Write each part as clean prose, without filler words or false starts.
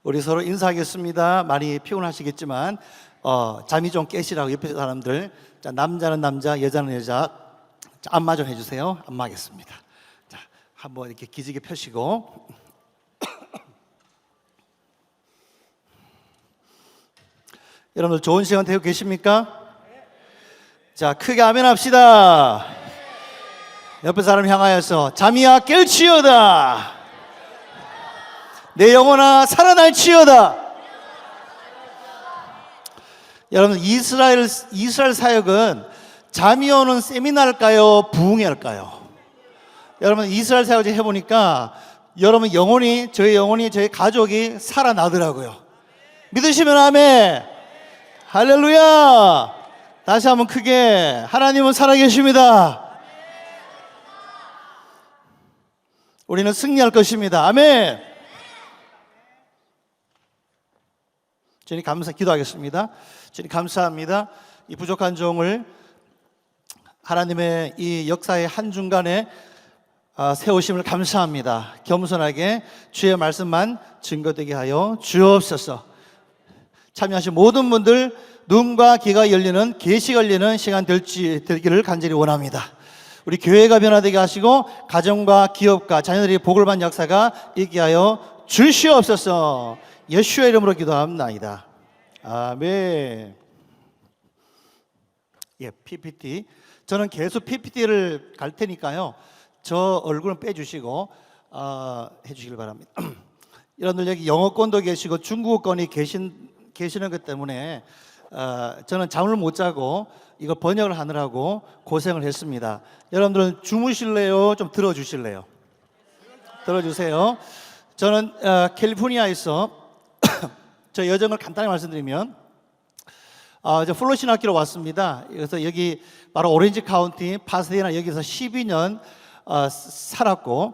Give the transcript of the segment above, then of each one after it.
우리 서로 인사하겠습니다. 많이 피곤하시겠지만 잠이 좀 깨시라고 옆에 사람들, 자, 남자는 남자, 여자는 여자, 자, 안마 좀 해주세요. 안마하겠습니다. 자, 한번 이렇게 기지개 펴시고 여러분들 좋은 시간 되고 계십니까? 자, 크게 아멘 합시다. 옆에 사람 향하여서 잠이야 깰지어다. 내 영혼아 살아날지어다. 여러분, 이스라엘 사역은 잠이 오는 세미나일까요? 부흥회 할까요? 여러분, 이스라엘 사역을 해보니까 여러분 영혼이, 저희 영혼이, 저희 가족이 살아나더라고요. 믿으시면 아멘. 할렐루야. 다시 한번 크게, 하나님은 살아계십니다. 우리는 승리할 것입니다. 아멘. 주님 기도하겠습니다. 주님 감사합니다. 이 부족한 종을 하나님의 이 역사의 한중간에 세우심을 감사합니다. 겸손하게 주의 말씀만 증거되게 하여 주옵소서. 참여하신 모든 분들 눈과 귀가 열리는, 계시가 열리는 시간 되기를 간절히 원합니다. 우리 교회가 변화되게 하시고 가정과 기업과 자녀들이 복을 받는 역사가 있게 하여 주시옵소서. 예수의 이름으로 기도합니다. 아멘. 예, PPT. 저는 계속 PPT를 갈 테니까요. 저 얼굴은 빼주시고 해주시길 바랍니다. 여러분들 여기 영어권도 계시고 중국어권이 계시는 것 때문에 저는 잠을 못 자고 이거 번역을 하느라고 고생을 했습니다. 여러분들은 주무실래요? 좀 들어주실래요? 들어주세요. 저는 캘리포니아에서 저 여정을 간단히 말씀드리면 이제 플로신 학교로 왔습니다. 그래서 여기 바로 오렌지 카운티 파사데나 여기서 12년 살았고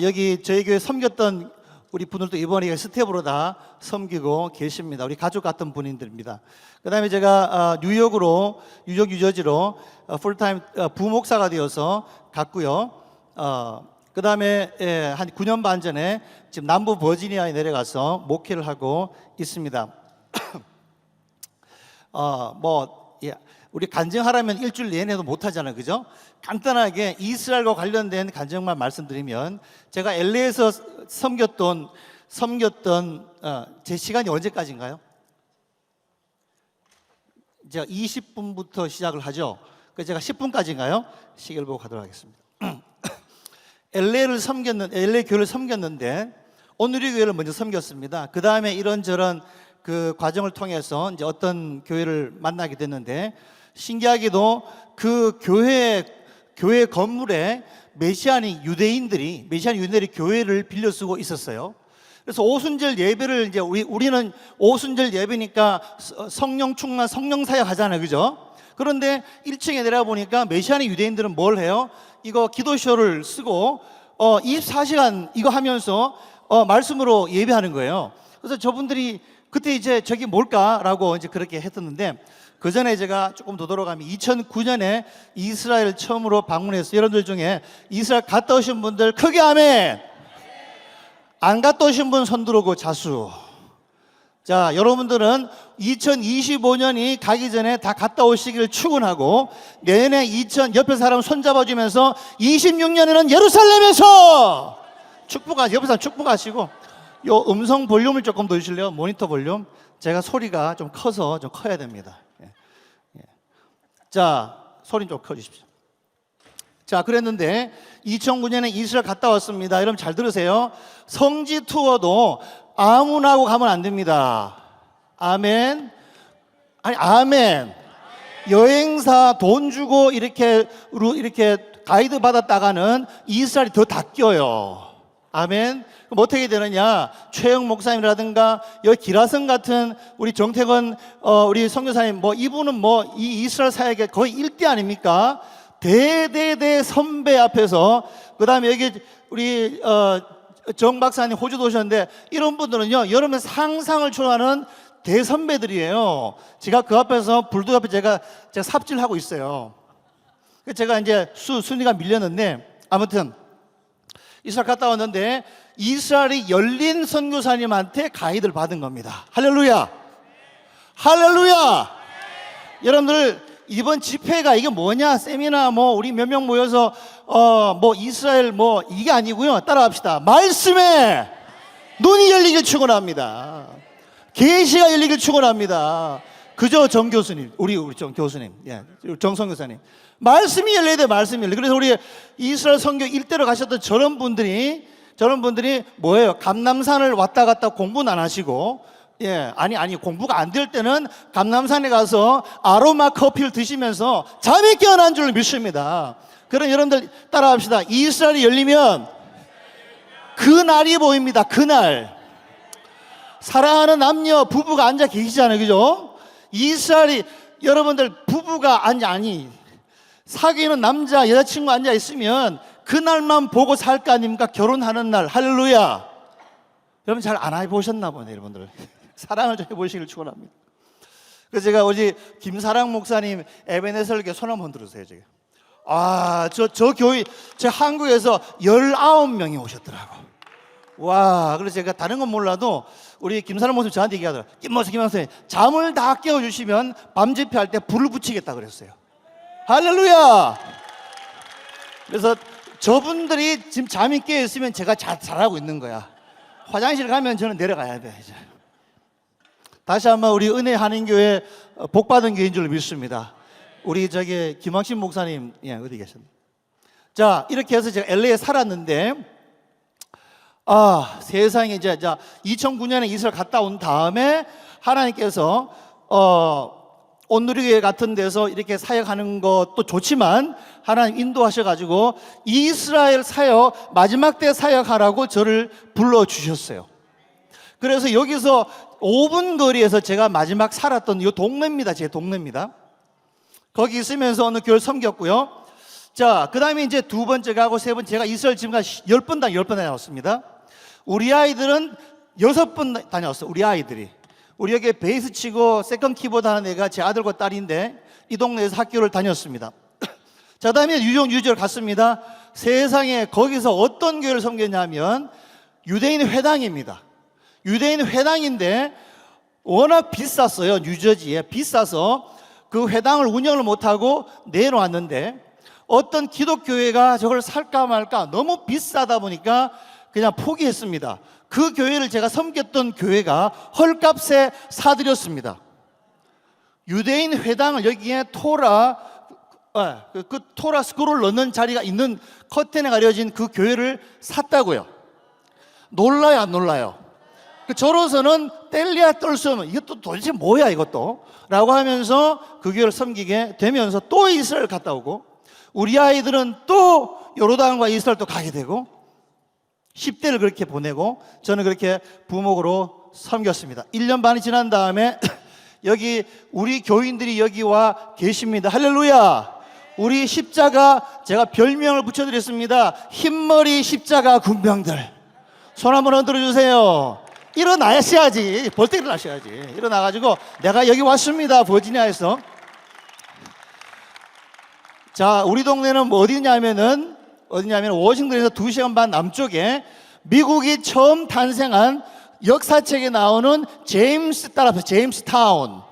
여기 저희 교회 섬겼던 우리 분들도 이번에 스텝으로 다 섬기고 계십니다. 우리 가족 같은 분들입니다. 그 다음에 제가 뉴욕 뉴저지로 풀타임 부목사가 되어서 갔고요. 그 다음에 한 9년 반 전에 지금 남부 버지니아에 내려가서 목회를 하고 있습니다. 우리 간증하라면 일주일 내내도 못하잖아요, 그죠? 간단하게 이스라엘과 관련된 간증만 말씀드리면, 제가 LA에서 섬겼던 제 시간이 언제까지인가요? 제가 20분부터 시작을 하죠. 그래서 제가 10분까지인가요? 시계를 보고 가도록 하겠습니다. LA 교회를 섬겼는데 오늘의 교회를 먼저 섬겼습니다. 그 다음에 이런저런 그 과정을 통해서 이제 어떤 교회를 만나게 됐는데, 신기하게도 그 교회 건물에 메시아니 유대인들이 교회를 빌려 쓰고 있었어요. 그래서 오순절 예배를 이제 우리는 오순절 예배니까 성령 충만, 성령 사역 하잖아요, 그죠? 그런데 1층에 내려가 보니까 메시아니 유대인들은 뭘 해요? 이거 기도쇼를 쓰고 24시간 이거 하면서 말씀으로 예배하는 거예요. 그래서 저분들이 그때 이제 저기 뭘까라고 이제 그렇게 했었는데, 그 전에 제가 조금 더 돌아가면 2009년에 이스라엘 처음으로 방문해서, 여러분들 중에 이스라엘 갔다 오신 분들 크게 아멘. 안 갔다 오신 분 손 들어오고 자수. 자, 여러분들은 2025년이 가기 전에 다 갔다 오시길 축원하고, 내년에 옆에 사람 손잡아주면서 26년에는 예루살렘에서 옆에 사람 축복하시고, 요 음성 볼륨을 조금 더 주실래요? 모니터 볼륨. 제가 소리가 좀 커서 좀 커야 됩니다. 자, 소리 좀 커주십시오. 자, 그랬는데 2009년에 이스라엘 갔다 왔습니다. 여러분 잘 들으세요. 성지 투어도 아무나 하고 가면 안 됩니다. 아멘. 아멘. 여행사 돈 주고 이렇게 가이드 받았다가는 이스라엘이 더 닦여요. 아멘. 그럼 어떻게 되느냐? 최영 목사님이라든가 여기 기라성 같은 우리 정태건 우리 선교사님, 이분은 이 이스라엘 사역의 거의 일대 아닙니까? 대대대 선배 앞에서, 그 다음에 여기 우리 정 박사님 호주도 오셨는데, 이런 분들은요 여러분 상상을 초월하는 대선배들이에요. 제가 그 앞에서 불도 앞에 제가 삽질하고 있어요. 제가 이제 순위가 밀렸는데, 아무튼 이스라엘 갔다 왔는데 이스라엘이 열린 선교사님한테 가이드를 받은 겁니다. 할렐루야! 할렐루야! 여러분들 이번 집회가 이게 뭐냐? 세미나 우리 몇 명 모여서 이스라엘 이게 아니고요. 따라합시다. 말씀에 눈이 열리길 축원합니다. 계시가 열리길 축원합니다. 그저 정 교수님, 우리 정 교수님, 정성 교사님, 말씀이 열려야 돼. 말씀이 열려. 그래서 우리 이스라엘 선교 일대로 가셨던 저런 분들이 뭐예요? 감람산을 왔다 갔다 공부는 안 하시고, 아니 공부가 안 될 때는 감람산에 가서 아로마 커피를 드시면서 잠이 깨어난 줄 믿습니다. 그럼 여러분들 따라합시다. 이스라엘이 열리면 그 날이 보입니다. 그날 사랑하는 남녀 부부가 앉아 계시잖아요, 그죠? 이스라엘이 여러분들 부부가 아니 사귀는 남자 여자친구 앉아 있으면 그날만 보고 살 거 아닙니까? 결혼하는 날. 할렐루야. 여러분 잘 안 해보셨나 보네, 여러분들. 사랑을 좀 해보시길 축원합니다. 그래서 제가 어제 김사랑 목사님 에베네설교 손 한번 들으세요. 제가 저 교회 제 한국에서 19명이 오셨더라고. 와, 그래서 제가 다른 건 몰라도 우리 김사랑 목사님 저한테 얘기하더라고요. 김목사님 잠을 다 깨워주시면 밤 집회할 때 불을 붙이겠다 그랬어요. 할렐루야. 그래서 저분들이 지금 잠이 깨어있으면 제가 잘하고 있는 거야. 화장실 가면 저는 내려가야 돼 이제. 다시 한번 우리 은혜 한인교회 복받은 교회인 줄 믿습니다. 우리 김학신 목사님 어디 계셨나? 자, 이렇게 해서 제가 LA에 살았는데 세상에 이제 2009년에 이스라엘 갔다 온 다음에 하나님께서 온누리교회 같은 데서 이렇게 사역하는 것도 좋지만 하나님 인도하셔가지고 이스라엘 사역 마지막 때 사역하라고 저를 불러주셨어요. 그래서 여기서 5분 거리에서 제가 마지막 살았던 이 동네입니다. 제 동네입니다. 거기 있으면서 어느 교회를 섬겼고요. 자, 그 다음에 이제 두 번째 가고 세 번째, 제가 이스라엘 지금까지 10번 다녀왔습니다. 우리 아이들은 6번 다녀왔어요. 우리 아이들이. 우리 여기 베이스 치고 세컨 키보드 하는 애가 제 아들과 딸인데 이 동네에서 학교를 다녔습니다. 자, 그 다음에 유지를 갔습니다. 세상에 거기서 어떤 교회를 섬겼냐면 유대인 회당입니다. 유대인 회당인데 워낙 비쌌어요. 뉴저지에 비싸서 그 회당을 운영을 못하고 내놓았는데 어떤 기독교회가 저걸 살까 말까 너무 비싸다 보니까 그냥 포기했습니다. 그 교회를 제가 섬겼던 교회가 헐값에 사들였습니다. 유대인 회당을 여기에 토라 스크롤 넣는 자리가 있는 커튼에 가려진 그 교회를 샀다고요. 놀라요, 안 놀라요? 저로서는 뗄래야 뗄 수 없는 이것도 도대체 뭐야 이것도 라고 하면서 그 교회를 섬기게 되면서 또 이스라엘 갔다 오고 우리 아이들은 또 요르단과 이스라엘 또 가게 되고 10대를 그렇게 보내고 저는 그렇게 부목으로 섬겼습니다. 1년 반이 지난 다음에 여기 우리 교인들이 여기 와 계십니다. 할렐루야. 우리 십자가 제가 별명을 붙여드렸습니다. 흰머리 십자가 군병들. 손 한번 흔들어 주세요. 일어나셔야지. 벌떡 일어나셔야지. 일어나가지고 내가 여기 왔습니다. 버지니아에서. 자, 우리 동네는 어디냐면은 워싱턴에서 2시간 반 남쪽에 미국이 처음 탄생한 역사책에 나오는 제임스 타운.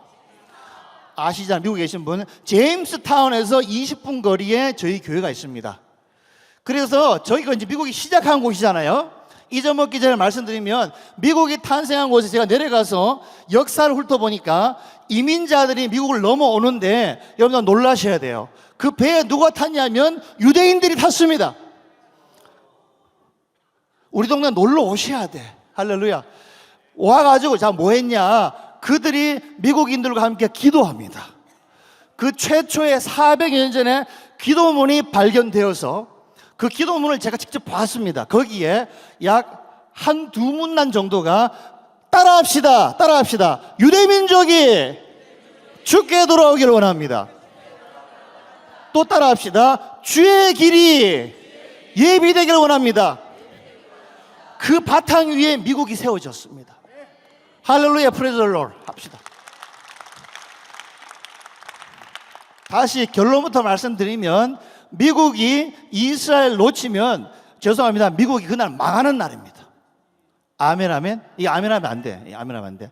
아시잖아요. 미국에 계신 분. 제임스 타운에서 20분 거리에 저희 교회가 있습니다. 그래서 저희가 이제 미국이 시작한 곳이잖아요. 잊어먹기 전에 말씀드리면 미국이 탄생한 곳에 제가 내려가서 역사를 훑어보니까 이민자들이 미국을 넘어오는데 여러분 놀라셔야 돼요. 그 배에 누가 탔냐면 유대인들이 탔습니다. 우리 동네 놀러 오셔야 돼. 할렐루야. 와가지고 자 뭐 했냐? 그들이 미국인들과 함께 기도합니다. 그 최초의 400여 년 전에 기도문이 발견되어서 그 기도문을 제가 직접 봤습니다. 거기에 약 한두 문단 정도가 따라합시다. 유대민족이 주께 돌아오기를 원합니다. 또 따라합시다. 주의 길이 예비되기를 원합니다. 그 바탕 위에 미국이 세워졌습니다. 할렐루야, 프레이즈 더 로드 합시다. 다시 결론부터 말씀드리면 미국이 이스라엘 놓치면 죄송합니다. 미국이 그날 망하는 날입니다. 아멘, 아멘. 이 아멘 하면 안 돼. 이 아멘 하면 안 돼.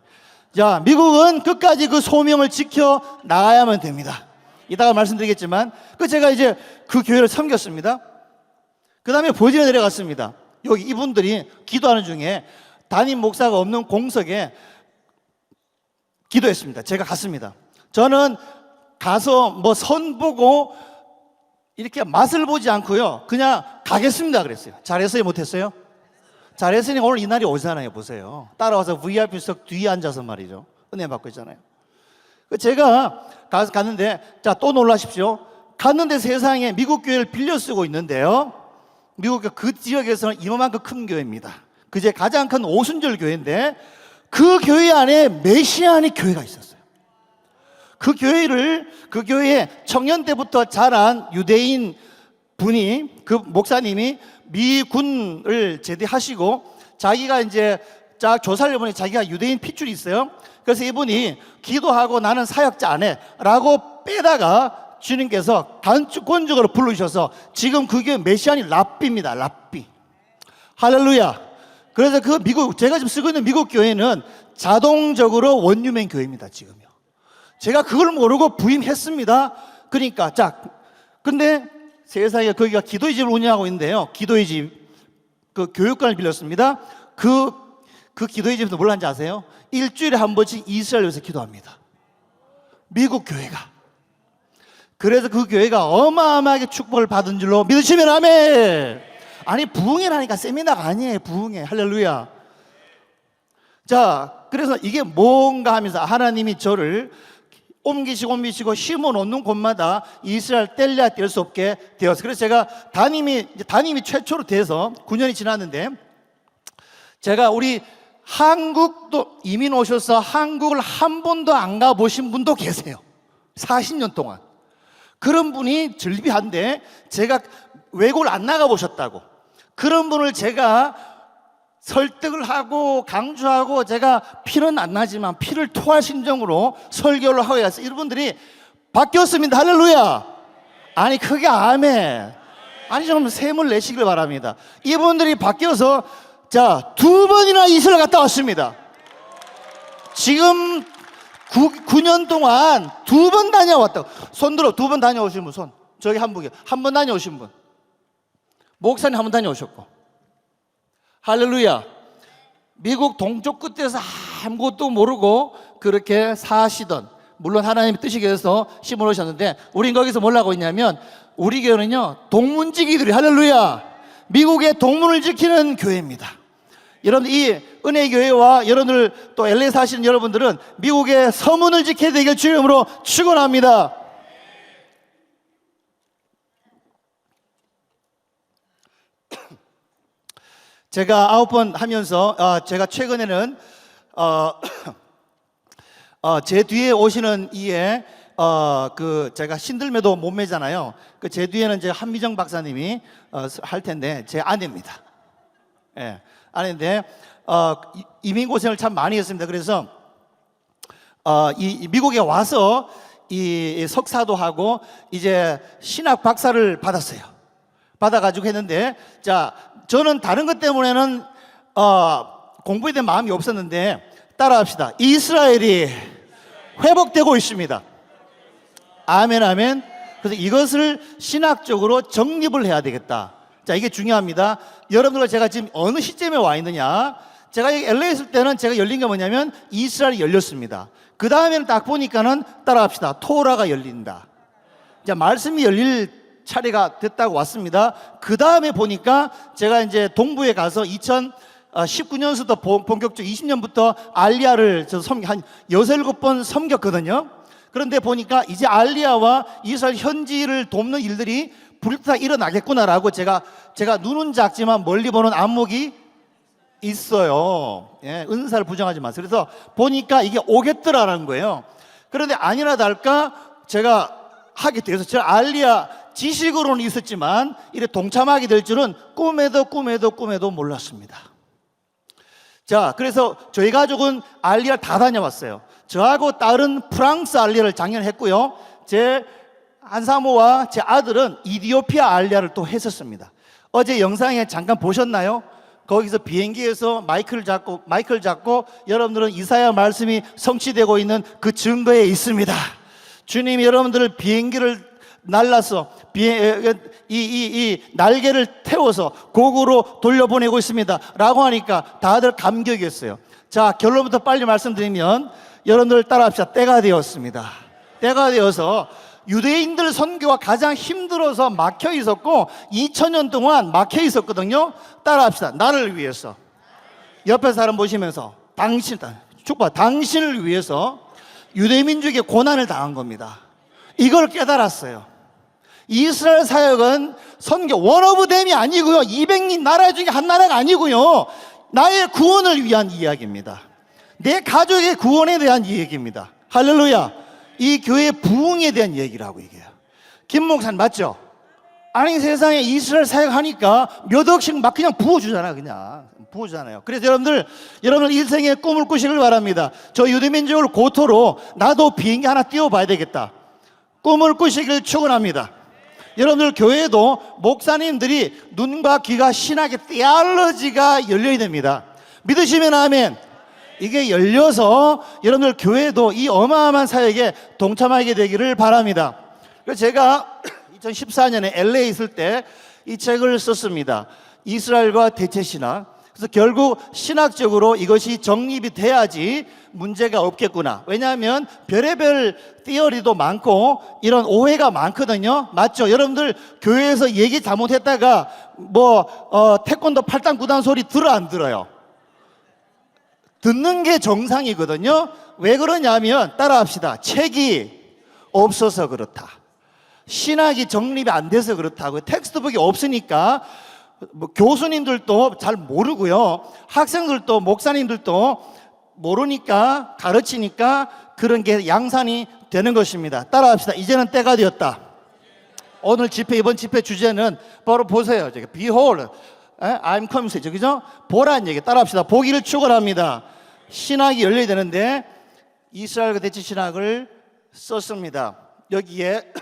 자, 미국은 끝까지 그 소명을 지켜 나가야만 됩니다. 이따가 말씀드리겠지만, 제가 이제 그 교회를 섬겼습니다. 그 다음에 보지에 내려갔습니다. 여기 이분들이 기도하는 중에 담임 목사가 없는 공석에 기도했습니다. 제가 갔습니다. 저는 가서 뭐 선 보고 이렇게 맛을 보지 않고요, 그냥 가겠습니다 그랬어요. 잘했어요, 못했어요? 잘했으니 오늘 이 날이 오잖아요. 보세요. 따라와서 VIP석 뒤에 앉아서 말이죠, 은혜 받고 있잖아요. 제가 갔는데, 자, 또 놀라십시오. 갔는데 세상에 미국 교회를 빌려 쓰고 있는데요, 미국 그 지역에서는 이만큼 큰 교회입니다. 그제 가장 큰 오순절 교회인데, 그 교회 안에 메시아닉 교회가 있었어요. 그 교회에 청년 때부터 자란 유대인 분이, 그 목사님이 미군을 제대하시고 자기가 이제 쫙 조사를 해보니 자기가 유대인 핏줄이 있어요. 그래서 이분이 기도하고 나는 사역자 안 해 라고 빼다가 주님께서 간권적으로 부르셔서 지금 그게 메시아니 랍비입니다. 랍비. 할렐루야. 그래서 그 미국, 제가 지금 쓰고 있는 미국 교회는 자동적으로 원유맨 교회입니다. 지금요. 제가 그걸 모르고 부임했습니다. 그러니까 근데 세상에 거기가 기도의 집을 운영하고 있는데요, 기도의 집 그 교육관을 빌렸습니다. 그 기도의 집에서 뭘 하는지 아세요? 일주일에 한 번씩 이스라엘에서 기도합니다. 미국 교회가. 그래서 그 교회가 어마어마하게 축복을 받은 줄로 믿으시면 아멘. 아니, 부흥회라니까 세미나가 아니에요. 부흥회. 할렐루야. 자, 그래서 이게 뭔가 하면서 하나님이 저를 옮기시고 심어 놓는 곳마다 이스라엘 뗄래야 뗄 수 없게 되었어요. 그래서 제가 담임이 최초로 돼서 9년이 지났는데, 제가 우리 한국도 이민 오셔서 한국을 한 번도 안 가보신 분도 계세요. 40년 동안. 그런 분이 즐비한데, 제가 외국을 안 나가보셨다고, 그런 분을 제가 설득을 하고 강조하고, 제가 피는 안 나지만 피를 토할 심정으로 설교를 하고 해서 이분들이 바뀌었습니다. 할렐루야. 아니, 그게 아멘. 아니, 좀 셈을 내시길 바랍니다. 이분들이 바뀌어서, 자, 2번이나 이스라엘 갔다 왔습니다. 지금 9년 동안 2번 다녀왔다고. 손 들어. 2번 다녀오신 분 손. 저기 한분이요. 한 번 다녀오신 분. 목사님 한 번 다녀오셨고. 할렐루야. 미국 동쪽 끝에서 아무것도 모르고 그렇게 사시던, 물론 하나님의 뜻이 계셔서 심어놓으셨는데, 우린 거기서 뭘 하고 있냐면, 우리 교회는요, 동문지기들이, 할렐루야, 미국의 동문을 지키는 교회입니다. 여러분, 이 은혜교회와 여러분들 또 LA 사시는 여러분들은 미국의 서문을 지켜야 되길 주님으로 축원합니다. 제가 9번 하면서, 제가 최근에는 제 뒤에 오시는 이에 제가 신들매도 몸매잖아요. 제 뒤에는 이제 한미정 박사님이 할 텐데, 제 아내입니다. 예, 아내인데 이민 고생을 참 많이 했습니다. 그래서 이 미국에 와서 이 석사도 하고 이제 신학 박사를 받아가지고 했는데, 자, 저는 다른 것 때문에는 공부에 대한 마음이 없었는데, 따라합시다. 이스라엘이 회복되고 있습니다. 아멘, 아멘. 그래서 이것을 신학적으로 정립을 해야 되겠다. 자, 이게 중요합니다. 여러분들과 제가 지금 어느 시점에 와 있느냐, 제가 LA에 있을 때는 제가 열린 게 뭐냐면 이스라엘이 열렸습니다. 그 다음에는 딱 보니까는, 따라합시다, 토라가 열린다. 자, 말씀이 열릴 차례가 됐다고 왔습니다. 그 다음에 보니까 제가 이제 동부에 가서 2019년부터 본격적으로 20년부터 알리아를 한 6-7번 섬겼거든요. 그런데 보니까 이제 알리아와 이스라엘 현지를 돕는 일들이 불타 일어나겠구나라고, 제가 눈은 작지만 멀리 보는 안목이 있어요. 예, 은사를 부정하지 마세요. 그래서 보니까 이게 오겠더라는 거예요. 그런데 아니나 다를까 제가 하게 돼서, 제가 알리아 지식으로는 있었지만 이래 동참하게 될 줄은 꿈에도 몰랐습니다. 자, 그래서 저희 가족은 알리아 다 다녀왔어요. 저하고 딸은 프랑스 알리아를 작년에 했고요, 제 한사모와 제 아들은 이디오피아 알리아를 또 했었습니다. 어제 영상에 잠깐 보셨나요? 거기서 비행기에서 마이크를 잡고 여러분들은 이사야 말씀이 성취되고 있는 그 증거에 있습니다. 주님이 여러분들을 비행기를 날라서 이 날개를 태워서 고국으로 돌려보내고 있습니다 라고 하니까 다들 감격이었어요. 자, 결론부터 빨리 말씀드리면 여러분들 따라합시다. 때가 되었습니다. 때가 되어서 유대인들 선교가 가장 힘들어서 막혀 있었고 2000년 동안 막혀 있었거든요. 따라합시다. 나를 위해서. 옆에 사람 보시면서 당신을 위해서 유대민족의 고난을 당한 겁니다. 이걸 깨달았어요. 이스라엘 사역은 선교 원오브댐이 아니고요, 200인 나라 중에 한 나라가 아니고요, 나의 구원을 위한 이야기입니다. 내 가족의 구원에 대한 이야기입니다. 할렐루야. 이 교회의 부흥에 대한 얘기라고 얘기해요. 김 목사님 맞죠? 아니, 세상에 이스라엘 사역하니까 몇 억씩 막 그냥 부어주잖아. 그냥 부어주잖아요. 그래서 여러분들 인생의 꿈을 꾸시길 바랍니다. 저 유대민족을 고토로 나도 비행기 하나 띄워봐야 되겠다, 꿈을 꾸시길 축원합니다. 여러분들 교회에도 목사님들이 눈과 귀가 신학의 띠알러지가 열려야 됩니다. 믿으시면 아멘. 이게 열려서 여러분들 교회도 이 어마어마한 사역에 동참하게 되기를 바랍니다. 그래서 제가 2014년에 LA에 있을 때 이 책을 썼습니다. 이스라엘과 대체 신학. 그래서 결국 신학적으로 이것이 정립이 돼야지 문제가 없겠구나. 왜냐하면 별의별 티어리도 많고 이런 오해가 많거든요. 맞죠? 여러분들 교회에서 얘기 잘못했다가 태권도 8단 9단 소리 들어 안 들어요? 듣는 게 정상이거든요. 왜 그러냐면 따라합시다. 책이 없어서 그렇다. 신학이 정립이 안 돼서 그렇다고요. 텍스트북이 없으니까 교수님들도 잘 모르고요, 학생들도 목사님들도 모르니까 가르치니까 그런 게 양산이 되는 것입니다. 따라합시다. 이제는 때가 되었다. 오늘 집회, 이번 집회 주제는 바로 보세요. Behold, I'm coming. 그죠? 보라는 얘기. 따라합시다. 보기를 축원합니다. 신학이 열려야 되는데 이스라엘과 대치 신학을 썼습니다. 여기에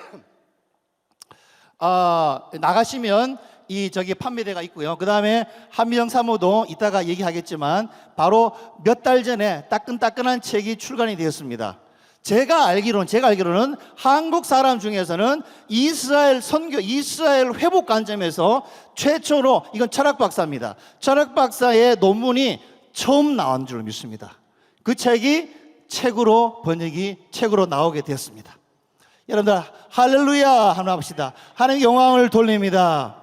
나가시면 저기 판매대가 있고요. 그 다음에 한미정 사모도 이따가 얘기하겠지만 바로 몇 달 전에 따끈따끈한 책이 출간이 되었습니다. 제가 알기로는 한국 사람 중에서는 이스라엘 선교, 이스라엘 회복 관점에서 최초로, 이건 철학 박사입니다. 철학 박사의 논문이 처음 나온 줄 믿습니다. 그 책이 책으로 나오게 되었습니다. 여러분들 할렐루야 한번 합시다. 하나님 영광을 돌립니다.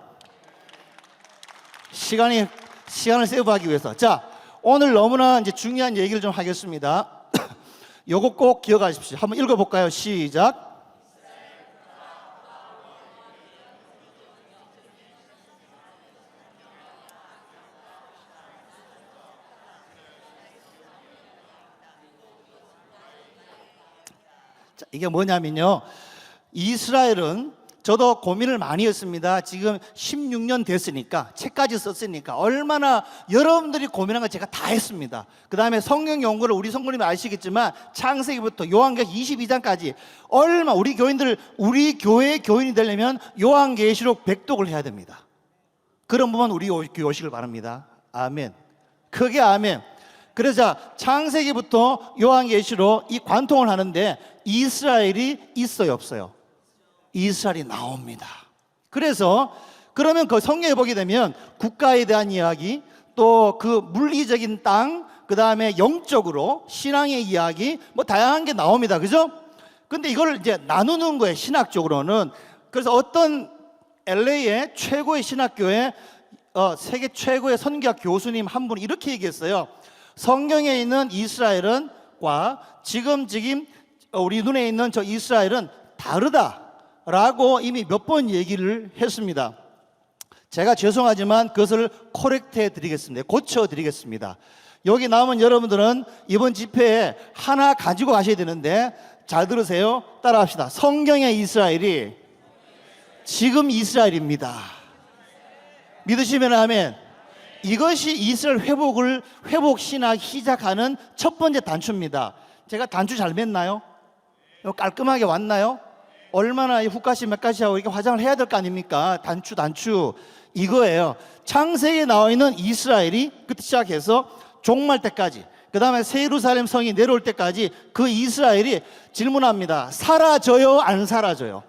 시간을 세이브하기 위해서. 자, 오늘 너무나 이제 중요한 얘기를 좀 하겠습니다. 요거 꼭 기억하십시오. 한번 읽어볼까요? 시작. 자, 이게 뭐냐면요, 이스라엘은, 저도 고민을 많이 했습니다. 지금 16년 됐으니까, 책까지 썼으니까 얼마나 여러분들이 고민한 걸 제가 다 했습니다. 그 다음에 성경 연구를 우리 성도님이 아시겠지만 창세기부터 요한계시록 22장까지 우리 교회의 교인이 되려면 요한계시록 100독을 해야 됩니다. 그런 부분 우리 오시길 바랍니다. 아멘. 크게 아멘. 그래서 창세기부터 요한계시록 이 관통을 하는데 이스라엘이 있어요, 없어요? 이스라엘이 나옵니다. 그래서 그러면 그 성경에 보게 되면 국가에 대한 이야기, 또 그 물리적인 땅, 그 다음에 영적으로 신앙의 이야기, 다양한 게 나옵니다. 그죠? 근데 이걸 이제 나누는 거예요, 신학적으로는. 그래서 어떤 LA의 최고의 신학교회, 세계 최고의 선교학 교수님 한 분이 이렇게 얘기했어요. 성경에 있는 이스라엘과 지금 우리 눈에 있는 저 이스라엘은 다르다라고 이미 몇 번 얘기를 했습니다. 제가 죄송하지만 그것을 코렉트해 드리겠습니다. 고쳐 드리겠습니다. 여기 나오면 여러분들은 이번 집회에 하나 가지고 가셔야 되는데, 잘 들으세요. 따라합시다. 성경의 이스라엘이 지금 이스라엘입니다. 믿으시면 아멘. 이것이 이스라엘 회복 신학 시작하는 첫 번째 단추입니다. 제가 단추 잘 맸나요? 깔끔하게 왔나요? 얼마나 훅가시 맥가시 하고 이렇게 화장을 해야 될 거 아닙니까? 단추. 이거예요. 창세기에 나와 있는 이스라엘이 그때 시작해서 종말 때까지, 그 다음에 새 예루살렘 성이 내려올 때까지 그 이스라엘이 질문합니다. 사라져요? 안 사라져요?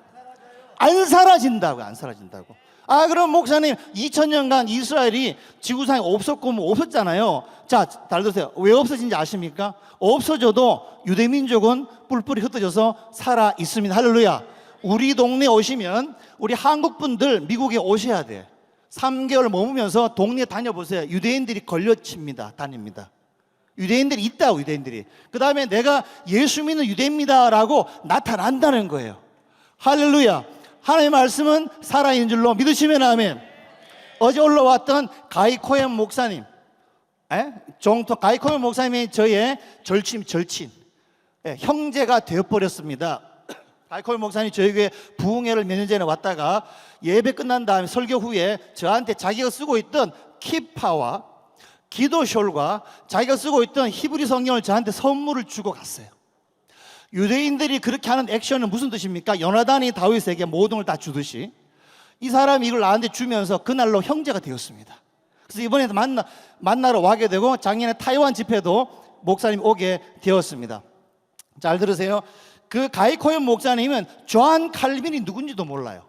안 사라진다고, 안 사라진다고. 아, 그럼 목사님 2000년간 이스라엘이 지구상에 없었고 뭐 없었잖아요. 자, 잘 들으세요. 왜 없어진지 아십니까? 없어져도 유대민족은 뿔뿔이 흩어져서 살아 있습니다. 할렐루야. 우리 동네 오시면 우리 한국 분들 미국에 오셔야 돼. 3개월 머무면서 동네 다녀보세요. 유대인들이 걸려칩니다. 다닙니다. 유대인들이 있다고, 유대인들이. 그 다음에 내가 예수 믿는 유대인입니다라고 나타난다는 거예요. 할렐루야. 하나님의 말씀은 살아있는 줄로 믿으시면 아멘. 어제 올라왔던 가이코엔 목사님, 가이코엔 목사님이 저의 절친, 형제가 되어버렸습니다. 가이코엔 목사님이 저희 교회 부흥회를 몇 년 전에 왔다가 예배 끝난 다음에 설교 후에 저한테 자기가 쓰고 있던 키파와 기도숄과 자기가 쓰고 있던 히브리 성경을 저한테 선물을 주고 갔어요. 유대인들이 그렇게 하는 액션은 무슨 뜻입니까? 요나단이 다윗에게 모든 걸 다 주듯이 이 사람이 이걸 나한테 주면서 그날로 형제가 되었습니다. 그래서 이번에 만나러 와게 되고 작년에 타이완 집회도 목사님 오게 되었습니다. 잘 들으세요. 그 가이코엔 목사님은 존 칼빈이 누군지도 몰라요.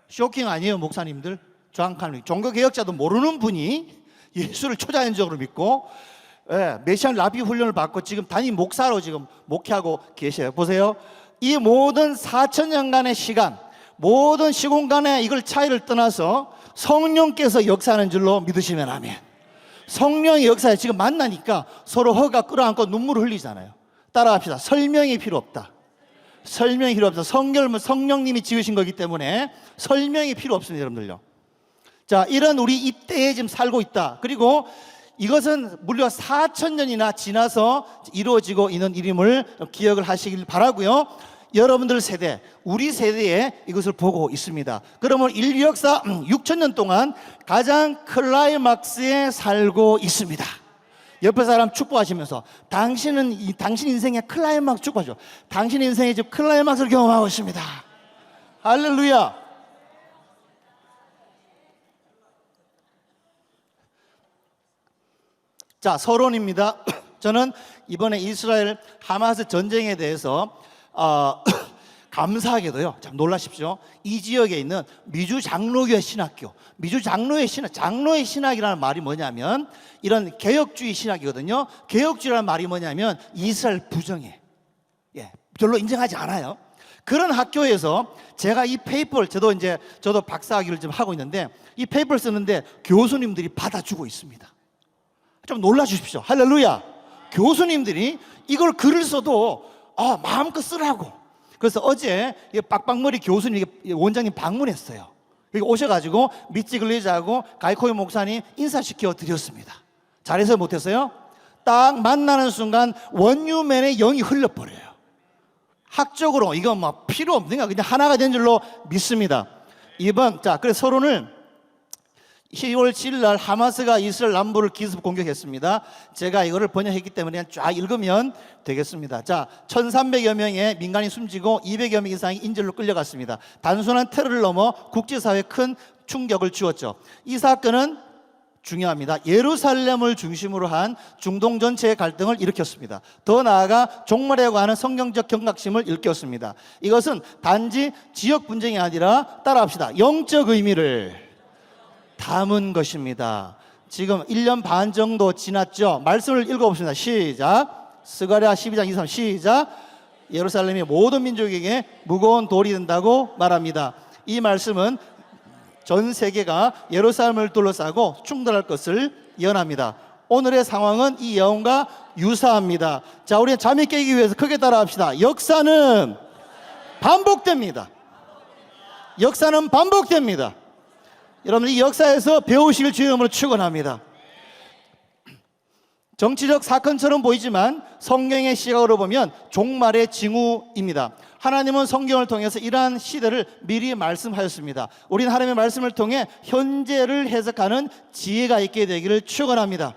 쇼킹 아니에요, 목사님들? 존 칼빈, 종교개혁자도 모르는 분이 예수를 초자연적으로 믿고 메시안 라비 훈련을 받고 지금 단임 목사로 지금 목회하고 계셔요. 보세요. 이 모든 4000년간의 시간, 모든 시공간의 이걸 차이를 떠나서 성령께서 역사하는 줄로 믿으시면 아멘. 성령의 역사에 지금 만나니까 서로 허가 끌어안고 눈물을 흘리잖아요. 따라갑시다. 설명이 필요 없다. 설명이 필요 없다. 성경은 성령님이 지으신 거기 때문에 설명이 필요 없습니다, 여러분들요. 자, 이런 우리 이때에 지금 살고 있다. 그리고 이것은 무려 4000년이나 지나서 이루어지고 있는 일임을 기억을 하시길 바라고요. 여러분들 세대, 우리 세대에 이것을 보고 있습니다. 그러면 인류 역사 6000년 동안 가장 클라이막스에 살고 있습니다. 옆에 사람 축복하시면서 당신 인생의 클라이막스 축복하죠. 당신 인생의 지금 클라이막스를 경험하고 있습니다. 할렐루야. 자, 서론입니다. 저는 이번에 이스라엘 하마스 전쟁에 대해서 감사하게도요, 참 놀라십시오. 이 지역에 있는 미주 장로교회 신학교, 미주 장로의 신학이라는 말이 뭐냐면 이런 개혁주의 신학이거든요. 개혁주의라는 말이 뭐냐면 이스라엘 부정해, 별로 인정하지 않아요. 그런 학교에서 제가 이 페이퍼를 저도 박사학위를 좀 하고 있는데 이 페이퍼를 쓰는데 교수님들이 받아주고 있습니다. 좀 놀라주십시오. 할렐루야. 교수님들이 이걸 글을 써도 마음껏 쓰라고. 그래서 어제 빡빡머리 교수님, 원장님 방문했어요. 여기 오셔가지고 미치 글리자하고 가이코이 목사님 인사시켜 드렸습니다. 잘해서 못했어요? 딱 만나는 순간 원유맨의 영이 흘려버려요. 학적으로 이건 막 필요 없는 그냥 하나가 된 줄로 믿습니다. 그래서 서론을 10월 7일 날 하마스가 이스라엘 남부를 기습 공격했습니다. 제가 이거를 번역했기 때문에 쫙 읽으면 되겠습니다. 자, 1300여 명의 민간이 숨지고 200여 명 이상이 인질로 끌려갔습니다. 단순한 테러를 넘어 국제사회에 큰 충격을 주었죠. 이 사건은 중요합니다. 예루살렘을 중심으로 한 중동 전체의 갈등을 일으켰습니다. 더 나아가 종말이라고 하는 성경적 경각심을 일으켰습니다. 이것은 단지 지역 분쟁이 아니라 따라합시다. 영적 의미를 담은 것입니다. 지금 1년 반 정도 지났죠. 말씀을 읽어봅시다. 시작. 스가랴 12장 23 시작. 예루살렘이 모든 민족에게 무거운 돌이 된다고 말합니다. 이 말씀은 전 세계가 예루살렘을 둘러싸고 충돌할 것을 예언합니다. 오늘의 상황은 이 예언과 유사합니다. 자, 우리는 잠이 깨기 위해서 크게 따라합시다. 역사는 반복됩니다. 역사는 반복됩니다. 여러분, 이 역사에서 배우실 주님으로 축원합니다. 정치적 사건처럼 보이지만 성경의 시각으로 보면 종말의 징후입니다. 하나님은 성경을 통해서 이러한 시대를 미리 말씀하셨습니다. 우리는 하나님의 말씀을 통해 현재를 해석하는 지혜가 있게 되기를 축원합니다.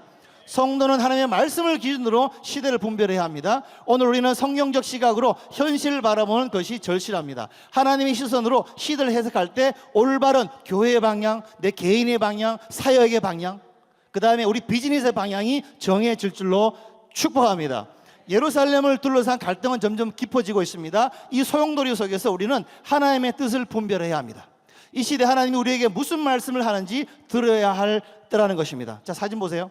성도는 하나님의 말씀을 기준으로 시대를 분별해야 합니다. 오늘 우리는 성경적 시각으로 현실을 바라보는 것이 절실합니다. 하나님의 시선으로 시대를 해석할 때 올바른 교회의 방향, 내 개인의 방향, 사역의 방향, 그 다음에 우리 비즈니스의 방향이 정해질 줄로 축복합니다. 예루살렘을 둘러싼 갈등은 점점 깊어지고 있습니다. 이 소용돌이 속에서 우리는 하나님의 뜻을 분별해야 합니다. 이 시대 하나님이 우리에게 무슨 말씀을 하는지 들어야 할 때라는 것입니다. 자, 사진 보세요.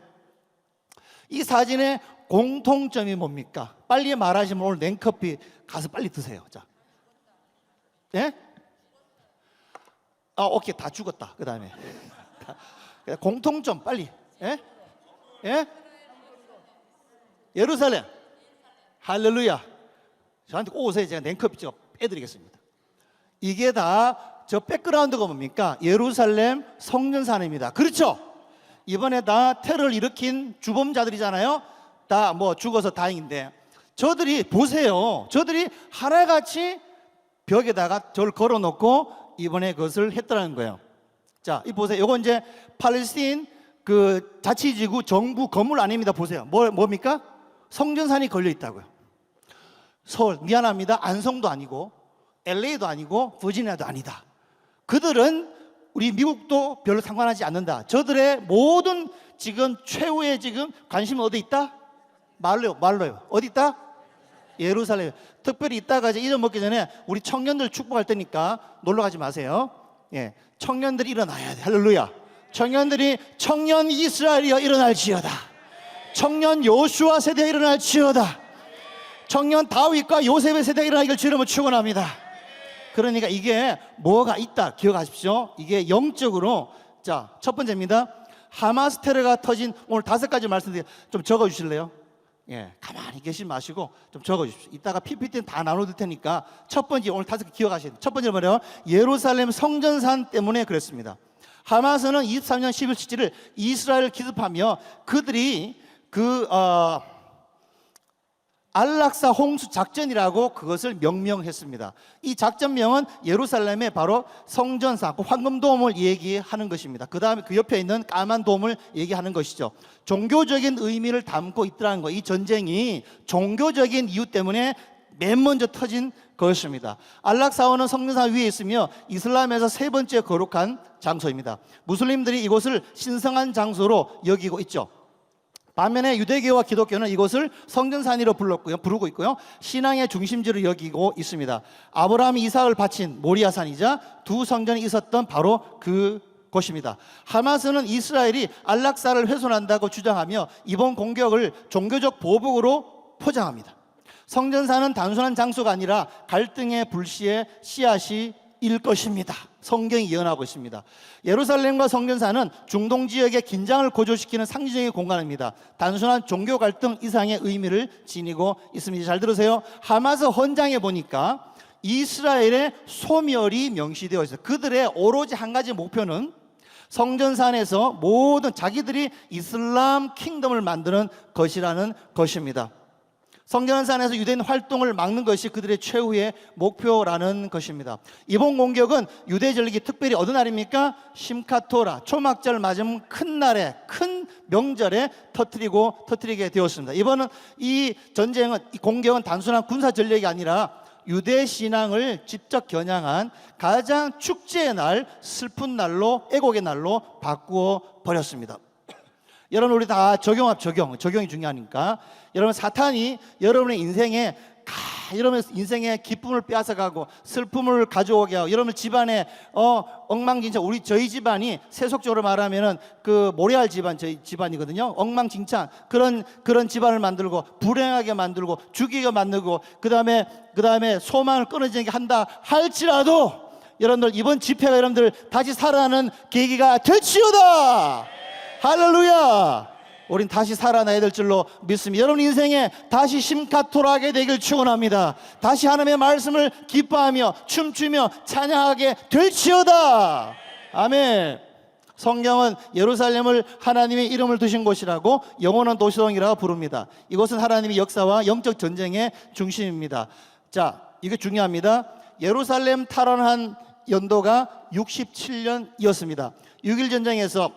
이 사진의 공통점이 뭡니까? 빨리 말하시면 오늘 냉커피 가서 빨리 드세요. 자, 예? 오케이, 다 죽었다. 그 다음에 공통점 빨리. 예? 예? 예루살렘. 할렐루야. 저한테 꼭 오세요. 제가 냉커피 제가 빼드리겠습니다. 이게 다 저 백그라운드가 뭡니까? 예루살렘 성전산입니다. 그렇죠? 이번에 다 테러를 일으킨 주범자들이잖아요. 다 뭐 죽어서 다행인데, 저들이 보세요. 저들이 하나같이 벽에다가 저를 걸어놓고 이번에 그것을 했더라는 거예요. 자, 이 보세요. 이거 이제 팔레스타인 그 자치지구 정부 건물 아닙니다. 보세요. 뭡니까? 성전산이 걸려 있다고요. 서울, 미안합니다. 안성도 아니고 LA도 아니고 버지니아도 아니다. 그들은 우리 미국도 별로 상관하지 않는다. 저들의 모든 지금 최후의 지금 관심은 어디 있다? 말로요. 어디 있다? 예루살렘. 특별히 이따가 이제 잊어먹기 전에 우리 청년들 축복할 때니까 놀러 가지 마세요. 예, 청년들이 일어나야 돼. 할렐루야. 청년들이 청년 이스라엘이여 일어날지어다. 청년 요슈아 세대가 일어날지어다. 청년 다윗과 요셉의 세대가 일어나기를 주님으로 축원합니다. 그러니까 이게 뭐가 있다 기억하십시오. 이게 영적으로, 자, 첫 번째입니다. 하마스 테러가 터진 오늘 5가지 말씀드릴게요. 좀 적어주실래요? 예, 가만히 계시지 마시고 좀 적어주십시오. 이따가 PPT는 다 나눠줄 테니까 첫 번째 오늘 5개 기억하시면 돼요. 첫 번째는 뭐예요? 예루살렘 성전산 때문에 그랬습니다. 하마스는 23년 11월 17일 이스라엘을 기습하며 그들이 안락사 홍수 작전이라고 그것을 명명했습니다. 이 작전명은 예루살렘의 바로 성전산, 황금돔을 얘기하는 것입니다. 그 다음에 그 옆에 있는 까만 돔을 얘기하는 것이죠. 종교적인 의미를 담고 있더라는 거. 이 전쟁이 종교적인 이유 때문에 맨 먼저 터진 것입니다. 안락사원은 성전산 위에 있으며 이슬람에서 3번째 거룩한 장소입니다. 무슬림들이 이곳을 신성한 장소로 여기고 있죠. 반면에 유대교와 기독교는 이곳을 성전산이로 부르고 있고요. 신앙의 중심지로 여기고 있습니다. 아브라함이 이삭을 바친 모리아산이자 두 성전이 있었던 바로 그 곳입니다. 하마스는 이스라엘이 안락사를 훼손한다고 주장하며 이번 공격을 종교적 보복으로 포장합니다. 성전산은 단순한 장소가 아니라 갈등의 불씨의 씨앗이 일 것입니다. 성경이 예언하고 있습니다. 예루살렘과 성전산은 중동 지역의 긴장을 고조시키는 상징적인 공간입니다. 단순한 종교 갈등 이상의 의미를 지니고 있습니다. 잘 들으세요. 하마스 헌장에 보니까 이스라엘의 소멸이 명시되어 있어요. 그들의 오로지 한 가지 목표는 성전산에서 모든 자기들이 이슬람 킹덤을 만드는 것이라는 것입니다. 성전산에서 유대인 활동을 막는 것이 그들의 최후의 목표라는 것입니다. 이번 공격은 유대 절기 특별히 어느 날입니까? 심카토라, 초막절 맞은 큰 날에, 큰 명절에 터뜨리게 되었습니다. 이번은 이 전쟁은, 이 공격은 단순한 군사 전력이 아니라 유대 신앙을 직접 겨냥한 가장 축제의 날, 슬픈 날로, 애곡의 날로 바꾸어 버렸습니다. 여러분, 우리 다 적용이 중요하니까. 여러분, 사탄이 여러분의 인생에 여러분의 인생의 기쁨을 빼앗아가고 슬픔을 가져오게 하고 여러분 집안에 엉망진창, 저희 집안이 세속적으로 말하면은 그 모래알 집안, 저희 집안이거든요. 엉망진창 그런 집안을 만들고 불행하게 만들고 죽이게 만들고 그 다음에 소망을 끊어지게 한다 할지라도 여러분들 이번 집회가 여러분들 다시 살아나는 계기가 될지어다. 할렐루야. 우린 다시 살아나야 될 줄로 믿습니다. 여러분 인생에 다시 심카토라하게 되길 축원합니다. 다시 하나님의 말씀을 기뻐하며 춤추며 찬양하게 될지어다. 아멘. 성경은 예루살렘을 하나님의 이름을 두신 곳이라고 영원한 도시성이라고 부릅니다. 이곳은 하나님의 역사와 영적 전쟁의 중심입니다. 자, 이게 중요합니다. 예루살렘 탈환한 연도가 67년이었습니다. 6.1 전쟁에서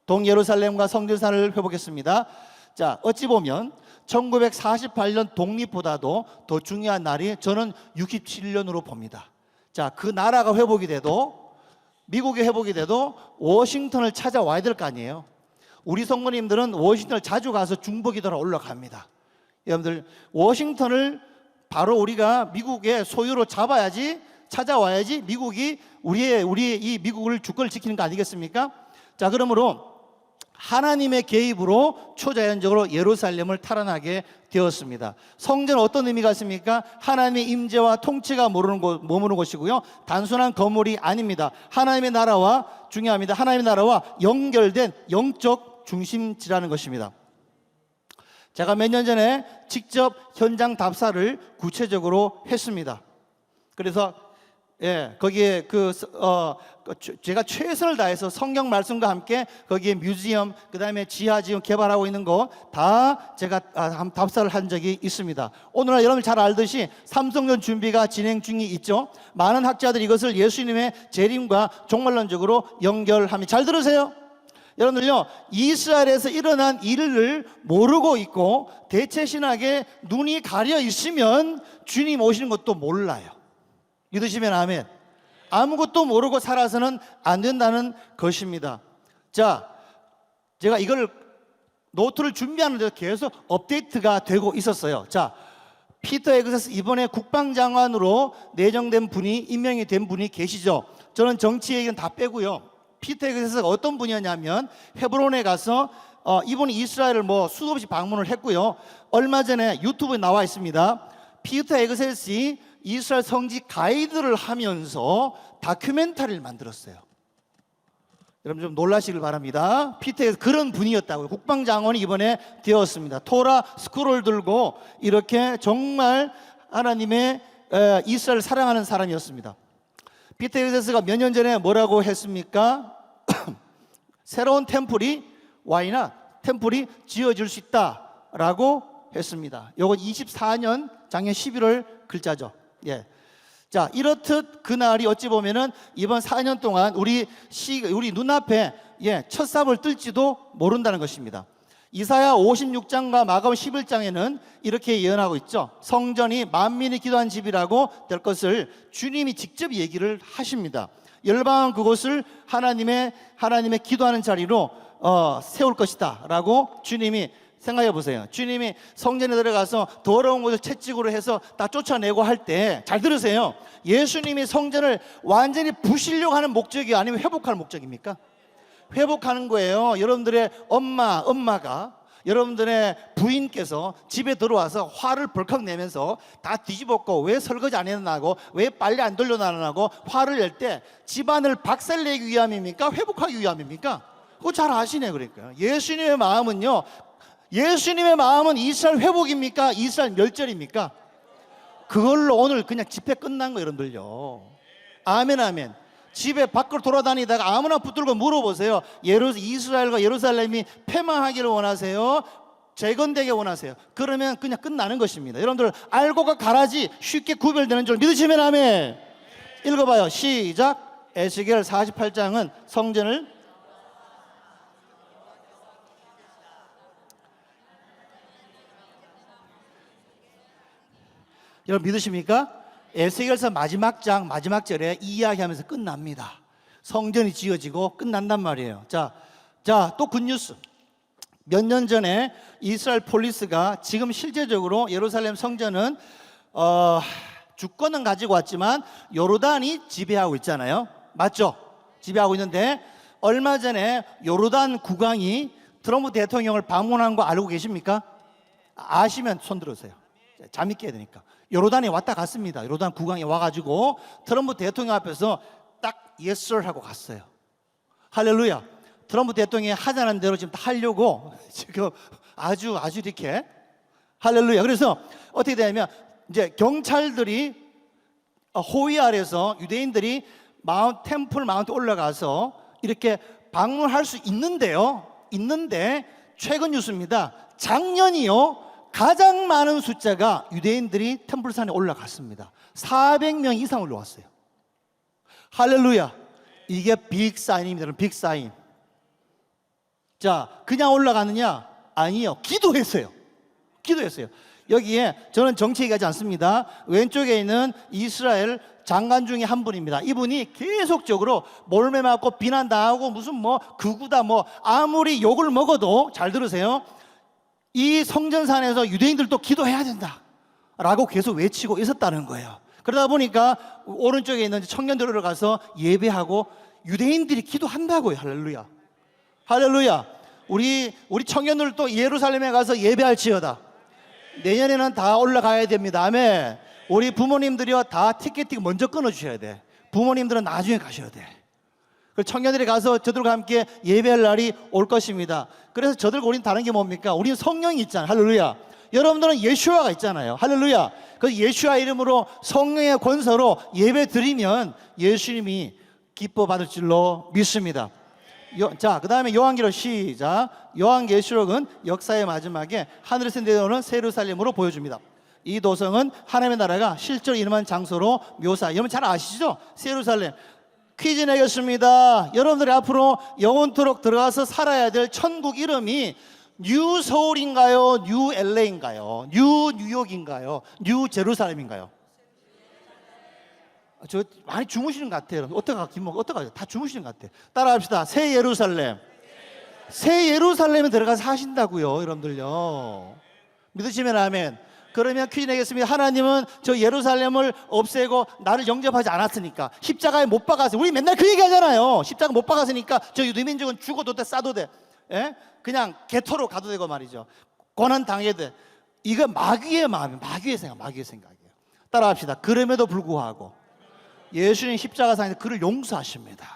동예루살렘과 성전사를 회복했습니다. 자, 어찌 보면 1948년 독립보다도 더 중요한 날이 저는 67년으로 봅니다. 자, 그 나라가 회복이 돼도, 미국이 회복이 돼도 워싱턴을 찾아와야 될 거 아니에요. 우리 성도님들은 워싱턴을 자주 가서 중보기도로 올라갑니다. 여러분들, 워싱턴을 바로 우리가 미국의 소유로 잡아야지, 찾아와야지 미국이 우리의 이 미국을 주권을 지키는 거 아니겠습니까? 자, 그러므로 하나님의 개입으로 초자연적으로 예루살렘을 탈환하게 되었습니다. 성전은 어떤 의미가 있습니까? 하나님의 임재와 통치가 머무는 곳이고요, 단순한 건물이 아닙니다. 하나님의 나라와, 중요합니다, 하나님의 나라와 연결된 영적 중심지라는 것입니다. 제가 몇 년 전에 직접 현장 답사를 구체적으로 했습니다. 그래서 거기에 제가 최선을 다해서 성경 말씀과 함께 거기에 뮤지엄, 그 다음에 지하 지금 개발하고 있는 거 다 제가 답사를 한 적이 있습니다. 오늘날 여러분 잘 알듯이 삼성전 준비가 진행 중이 있죠. 많은 학자들이 이것을 예수님의 재림과 종말론적으로 연결합니다. 잘 들으세요. 여러분들요, 이스라엘에서 일어난 일을 모르고 있고 대체신학에 눈이 가려 있으면 주님 오시는 것도 몰라요. 믿으시면 아멘. 아무것도 모르고 살아서는 안 된다는 것입니다. 자, 제가 이걸 노트를 준비하는데 계속 업데이트가 되고 있었어요. 자, 피터 에그세스 이번에 국방장관으로 내정된 분이, 임명이 된 분이 계시죠. 저는 정치 얘기는 다 빼고요, 피터 에그세스가 어떤 분이었냐면 헤브론에 가서 이분이 이스라엘을 수도 없이 방문을 했고요. 얼마 전에 유튜브에 나와 있습니다. 피터 에그세스이 이스라엘 성지 가이드를 하면서 다큐멘터리를 만들었어요. 여러분 좀 놀라시길 바랍니다. 피터에서 그런 분이었다고요. 국방장관이 이번에 되었습니다. 토라 스크롤 들고 이렇게 정말 하나님의 이스라엘을 사랑하는 사람이었습니다. 피터 에그세스가 몇 년 전에 뭐라고 했습니까? 새로운 템플이 템플이 지어질 수 있다라고 했습니다. 요거 24년 작년 11월 글자죠. 예. 자, 이렇듯 그날이 어찌 보면은 이번 4년 동안 우리 눈앞에 첫 삽을 뜰지도 모른다는 것입니다. 이사야 56장과 마가복음 11장에는 이렇게 예언하고 있죠. 성전이 만민이 기도한 집이라고 될 것을 주님이 직접 얘기를 하십니다. 열방은 그곳을 하나님의 기도하는 자리로 세울 것이다 라고 주님이, 생각해 보세요. 주님이 성전에 들어가서 더러운 것을 채찍으로 해서 다 쫓아내고 할 때, 잘 들으세요, 예수님이 성전을 완전히 부시려고 하는 목적이 아니면 회복할 목적입니까? 회복하는 거예요. 여러분들의 엄마가, 여러분들의 부인께서 집에 들어와서 화를 벌컥 내면서 다 뒤집었고, 왜 설거지 안 해놔고, 왜 빨래 안 돌려놔고 화를 낼 때 집안을 박살내기 위함입니까? 회복하기 위함입니까? 그거 잘 아시네. 그러니까 예수님의 마음은 이스라엘 회복입니까? 이스라엘 멸절입니까? 그걸로 오늘 그냥 집회 끝난 거 여러분들요. 아멘 아멘. 집에 밖으로 돌아다니다가 아무나 붙들고 물어보세요. 이스라엘과 예루살렘이 패망하기를 원하세요? 재건되게 원하세요? 그러면 그냥 끝나는 것입니다. 여러분들 알고가 가라지 쉽게 구별되는 줄 믿으시면 아멘. 읽어봐요. 시작. 에스겔 48장은 성전을 여러분 믿으십니까? 에스겔서 마지막 장 마지막 절에 이 이야기하면서 끝납니다. 성전이 지어지고 끝난단 말이에요. 자, 또 굿뉴스. 몇 년 전에 이스라엘 폴리스가 지금 실제적으로 예루살렘 성전은 주권은 가지고 왔지만 요르단이 지배하고 있잖아요. 맞죠? 지배하고 있는데 얼마 전에 요르단 국왕이 트럼프 대통령을 방문한 거 알고 계십니까? 아시면 손 들으세요. 잠이 깨야 되니까. 요르단에 왔다 갔습니다. 요르단 국왕이 와가지고 트럼프 대통령 앞에서 딱 yes sir 하고 갔어요. 할렐루야. 트럼프 대통령이 하자는 대로 지금 다 하려고 지금 아주 이렇게 할렐루야. 그래서 어떻게 되냐면 이제 경찰들이 호위 아래서 유대인들이 템플 마운트 올라가서 이렇게 방문할 수 있는데 최근 뉴스입니다. 작년이요 가장 많은 숫자가 유대인들이 템플산에 올라갔습니다. 400명 이상 올라왔어요. 할렐루야. 이게 빅 사인입니다. 빅 사인. 자, 그냥 올라가느냐? 아니요. 기도했어요. 기도했어요. 여기에 저는 정치 얘기하지 않습니다. 왼쪽에 있는 이스라엘 장관 중에 한 분입니다. 이분이 계속적으로 몰매 맞고 비난당하고 무슨 뭐 극우다 뭐 아무리 욕을 먹어도, 잘 들으세요, 이 성전산에서 유대인들도 기도해야 된다 라고 계속 외치고 있었다는 거예요. 그러다 보니까 오른쪽에 있는 청년들로 가서 예배하고 유대인들이 기도한다고요. 할렐루야. 할렐루야. 우리 청년들도 예루살렘에 가서 예배할지어다. 내년에는 다 올라가야 됩니다. 아멘. 우리 부모님들이요, 다 티켓팅 먼저 끊어주셔야 돼. 부모님들은 나중에 가셔야 돼. 청년들이 가서 저들과 함께 예배할 날이 올 것입니다. 그래서 저들과 우리는 다른 게 뭡니까? 우리는 성령이 있잖아요. 할렐루야. 여러분들은 예수아가 있잖아요. 할렐루야. 그 예수아 이름으로 성령의 권세로 예배 드리면 예수님이 기뻐 받을 줄로 믿습니다. 자, 그 다음에 요한계시록 시작. 요한계시록은 역사의 마지막에 하늘에서 내려오는 새 예루살렘으로 보여줍니다. 이 도성은 하나님의 나라가 실제로 임한 장소로 여러분 잘 아시죠? 새 예루살렘. 퀴즈 내겠습니다. 여러분들이 앞으로 영원토록 들어가서 살아야 될 천국 이름이 뉴 서울인가요? 뉴 LA인가요? 뉴 뉴욕인가요? 뉴 제루살렘인가요? 저 많이 주무시는 것 같아요. 어떡하, 김목, 어떡하죠? 다 주무시는 것 같아요. 따라합시다. 새 예루살렘. 새 예루살렘에 들어가서 사신다고요, 여러분들요. 믿으시면 아멘. 그러면 퀴즈 내겠습니다. 하나님은 저 예루살렘을 없애고 나를 영접하지 않았으니까, 십자가에 못 박아서, 우리 맨날 그 얘기 하잖아요. 십자가 못 박았으니까 저 유대민족은 죽어도 돼, 싸도 돼. 예? 그냥 개토로 가도 되고 말이죠. 고난 당해도 돼. 이거 마귀의 마음이에요. 마귀의 생각이에요. 따라합시다. 그럼에도 불구하고 예수님 십자가상에서 그를 용서하십니다.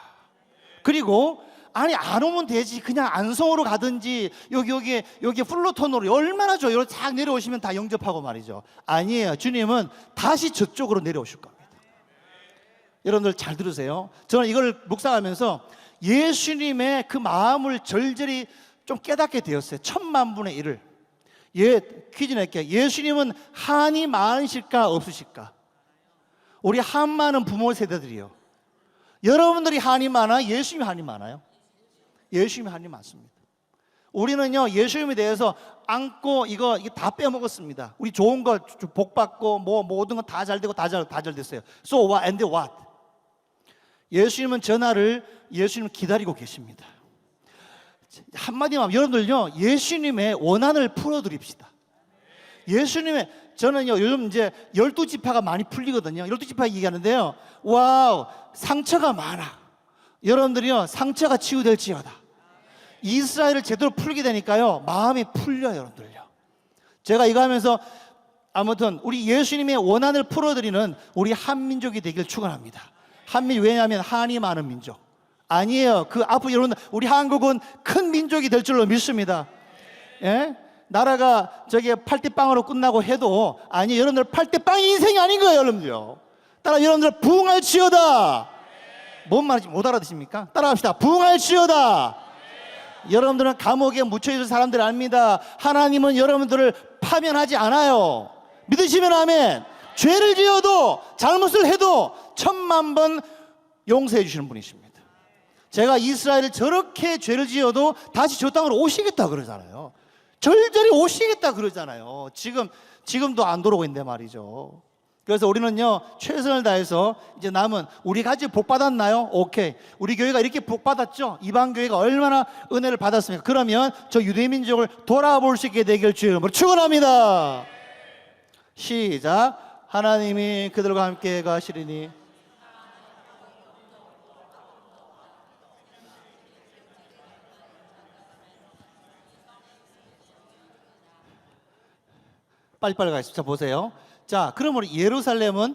그리고 아니 안 오면 되지, 그냥 안성으로 가든지 여기 플루톤으로 얼마나 좋아요. 여기 쫙 내려오시면 다 영접하고 말이죠. 아니에요. 주님은 다시 저쪽으로 내려오실 겁니다. 여러분들 잘 들으세요. 저는 이걸 묵상하면서 예수님의 그 마음을 절절히 좀 깨닫게 되었어요. 1000만 분의 1을. 퀴즈 낼게요. 예수님은 한이 많으실까 없으실까? 우리 한 많은 부모 세대들이요. 여러분들이 한이 많아요? 예수님이 한이 많아요? 예수님이 한이 많습니다. 우리는요, 예수님에 대해서 안고 이거 다 빼먹었습니다. 우리 좋은 거 복 받고 뭐 모든 거 다 잘 되고 다 잘 됐어요. So what and what? 예수님은 전화를 예수님을 기다리고 계십니다. 한마디만 여러분들요, 예수님의 원한을 풀어드립시다. 예수님의, 저는요 요즘 이제 12지파가 많이 풀리거든요. 12지파 얘기하는데요, 와우, 상처가 많아. 여러분들이요, 상처가 치유될지어다. 이스라엘을 제대로 풀게 되니까요, 마음이 풀려요. 여러분들요, 제가 이거 하면서 아무튼 우리 예수님의 원한을 풀어드리는 우리 한민족이 되길 축원합니다. 왜냐하면 한이 많은 민족 아니에요. 그 앞으로 여러분, 우리 한국은 큰 민족이 될 줄로 믿습니다. 예? 나라가 저기 8대 빵으로 끝나고 해도, 아니 여러분들 8대 빵이 인생이 아닌 거예요. 여러분들요, 따라 여러분들 부흥할지어다. 뭔 말인지 못 알아듣습니까? 따라합시다. 부흥할지어다. 여러분들은 감옥에 묻혀있을 사람들 압니다. 하나님은 여러분들을 파면하지 않아요. 믿으시면 아멘. 죄를 지어도 잘못을 해도 1000만 번 용서해 주시는 분이십니다. 제가 이스라엘을 저렇게 죄를 지어도 다시 저 땅으로 오시겠다 그러잖아요. 절절히 오시겠다 그러잖아요. 지금도 안 돌아오고 있는데 말이죠. 그래서 우리는요, 최선을 다해서 이제 남은, 우리 같이 복 받았나요? 오케이. 우리 교회가 이렇게 복 받았죠? 이방 교회가 얼마나 은혜를 받았습니까? 그러면 저 유대민족을 돌아볼 수 있게 되길 주의 이름으로 축원합니다. 시작. 하나님이 그들과 함께 가시리니. 빨리빨리 가십시오. 보세요. 자, 그러므로 예루살렘은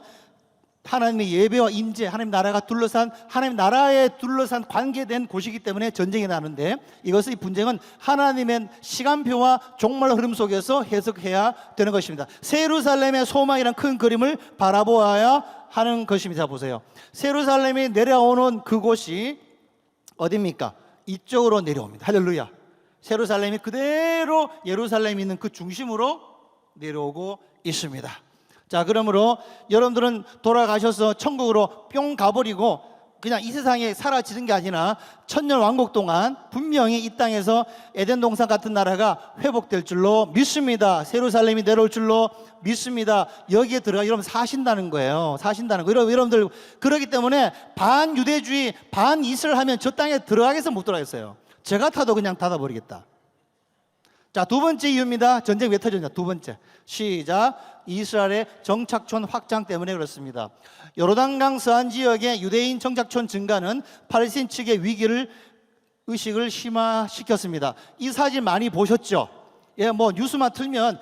하나님의 예배와 임재, 하나님 나라가 둘러싼, 하나님 나라에 둘러싼 관계된 곳이기 때문에 전쟁이 나는데, 이것의 분쟁은 하나님의 시간표와 종말 흐름 속에서 해석해야 되는 것입니다. 새 예루살렘의 소망이란 큰 그림을 바라보아야 하는 것입니다. 보세요. 새 예루살렘이 내려오는 그곳이 어디입니까? 이쪽으로 내려옵니다. 할렐루야. 새 예루살렘이 그대로 예루살렘이 있는 그 중심으로 내려오고 있습니다. 자, 그러므로 여러분들은 돌아가셔서 천국으로 뿅 가버리고 그냥 이 세상에 사라지는 게 아니라 천년 왕국 동안 분명히 이 땅에서 에덴 동산 같은 나라가 회복될 줄로 믿습니다. 예루살렘이 내려올 줄로 믿습니다. 여기에 들어가 여러분 사신다는 거예요. 사신다는 거. 여러분들 그렇기 때문에 반유대주의, 반이스라엘 하면 저 땅에 들어가겠어 못 들어가겠어요. 제 같아도 그냥 닫아버리겠다. 자, 두 번째 이유입니다. 전쟁 왜 터졌냐? 두 번째. 시작. 이스라엘의 정착촌 확장 때문에 그렇습니다. 요르단강 서안 지역의 유대인 정착촌 증가는 팔레스타인 측의 위기를 의식을 심화시켰습니다. 이 사진 많이 보셨죠? 예, 뭐 뉴스만 틀면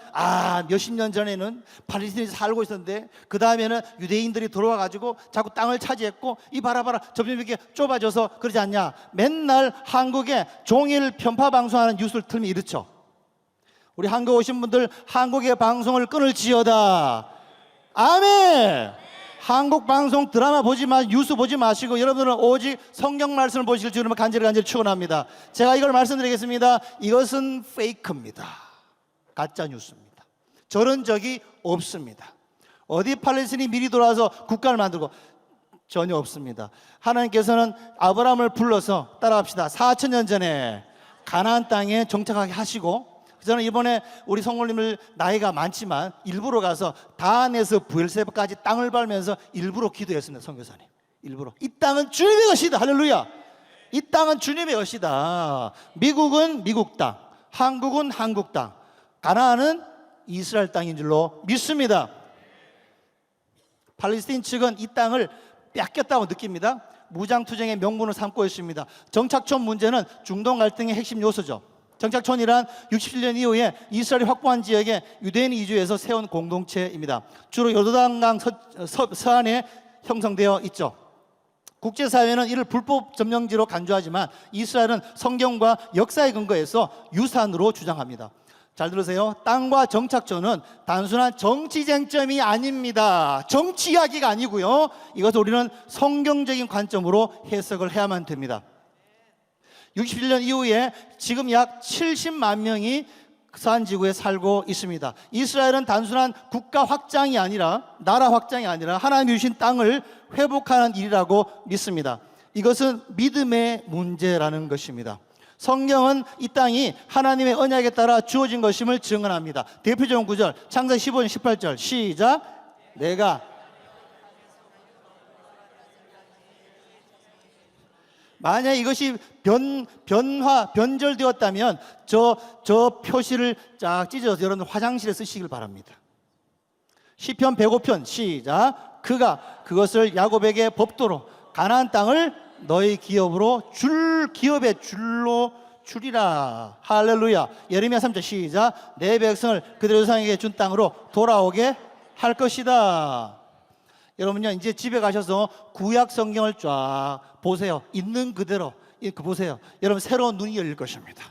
몇십 년 전에는 팔레스타인이 살고 있었는데 그 다음에는 유대인들이 들어와 가지고 자꾸 땅을 차지했고 이 봐라 점점 이렇게 좁아져서 그러지 않냐? 맨날 한국에 종일 편파 방송하는 뉴스를 틀면 이렇죠. 우리 한국 오신 분들 한국의 방송을 끊을지어다. 아멘. 한국 방송 드라마 보지 뉴스 보지 마시고 여러분들은 오직 성경 말씀을 보실 줄을 간절히 축원합니다. 제가 이걸 말씀드리겠습니다. 이것은 페이크입니다. 가짜 뉴스입니다. 저런 적이 없습니다. 어디 팔레스타인이 미리 돌아와서 국가를 만들고 전혀 없습니다. 하나님께서는 아브라함을 불러서 따라합시다. 4,000년 전에 가나안 땅에 정착하게 하시고, 저는 이번에 우리 성모님들 나이가 많지만 일부러 가서 다안에서 부엘세바까지 땅을 밟으면서 일부러 기도했습니다. 선교사님 일부러. 이 땅은 주님의 것이다. 할렐루야. 이 땅은 주님의 것이다. 미국은 미국 땅, 한국은 한국 땅, 가나안은 이스라엘 땅인 줄로 믿습니다. 팔레스타인 측은 이 땅을 뺏겼다고 느낍니다. 무장투쟁의 명분을 삼고 있습니다. 정착촌 문제는 중동 갈등의 핵심 요소죠. 정착촌이란 67년 이후에 이스라엘이 확보한 지역에 유대인이 이주해서 세운 공동체입니다. 주로 요르단강 서안에 형성되어 있죠. 국제사회는 이를 불법 점령지로 간주하지만 이스라엘은 성경과 역사에 근거해서 유산으로 주장합니다. 잘 들으세요. 땅과 정착촌은 단순한 정치 쟁점이 아닙니다. 정치 이야기가 아니고요. 이것을 우리는 성경적인 관점으로 해석을 해야만 됩니다. 61년 이후에 지금 약 70만 명이 서안지구에 살고 있습니다. 이스라엘은 단순한 국가 확장이 아니라, 나라 확장이 아니라 하나님이 주신 땅을 회복하는 일이라고 믿습니다. 이것은 믿음의 문제라는 것입니다. 성경은 이 땅이 하나님의 언약에 따라 주어진 것임을 증언합니다. 대표적인 구절 창세기 15장 18절 시작. 내가 만약 이것이 변절되었다면 저 표시를 쫙 찢어서 여러분 화장실에 쓰시길 바랍니다. 시편 105편 시작. 그가 그것을 야곱에게 법도로 가나안 땅을 너희 기업의 줄로 주리라. 할렐루야. 예레미야 3절 시작. 내 백성을 그들의 조상에게 준 땅으로 돌아오게 할 것이다. 여러분요, 이제 집에 가셔서 구약 성경을 쫙 보세요. 있는 그대로 보세요. 여러분 새로운 눈이 열릴 것입니다.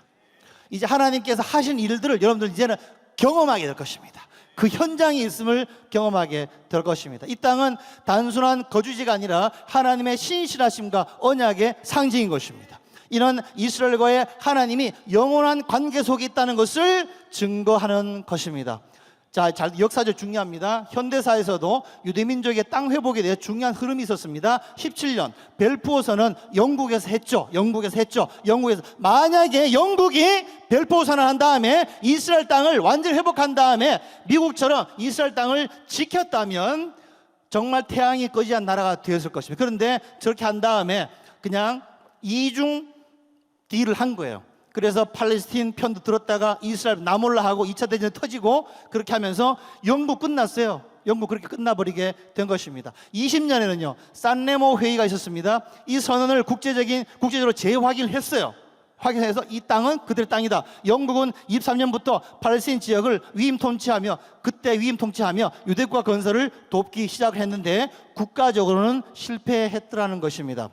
이제 하나님께서 하신 일들을 여러분들 이제는 경험하게 될 것입니다. 그 현장에 있음을 경험하게 될 것입니다. 이 땅은 단순한 거주지가 아니라 하나님의 신실하심과 언약의 상징인 것입니다. 이는 이스라엘과의 하나님이 영원한 관계 속에 있다는 것을 증거하는 것입니다. 자, 역사적 중요합니다. 현대사에서도 유대민족의 땅 회복에 대해 중요한 흐름이 있었습니다. 17년 벨푸어선은 영국에서 했죠. 영국에서 만약에 영국이 벨푸어선을 한 다음에 이스라엘 땅을 완전히 회복한 다음에 미국처럼 이스라엘 땅을 지켰다면 정말 태양이 꺼지지 않은 나라가 되었을 것입니다. 그런데 저렇게 한 다음에 그냥 이중 딜을 한 거예요. 그래서 팔레스타인 편도 들었다가 이스라엘 나몰라 하고 2차 대전이 터지고 그렇게 하면서 영국 끝났어요. 영국 그렇게 끝나버리게 된 것입니다. 20년에는요 산레모 회의가 있었습니다. 이 선언을 국제적으로 재확인했어요. 확인해서 이 땅은 그들의 땅이다. 영국은 23년부터 팔레스타인 지역을 위임 통치하며 유대국가 건설을 돕기 시작을 했는데 국가적으로는 실패했더라는 것입니다.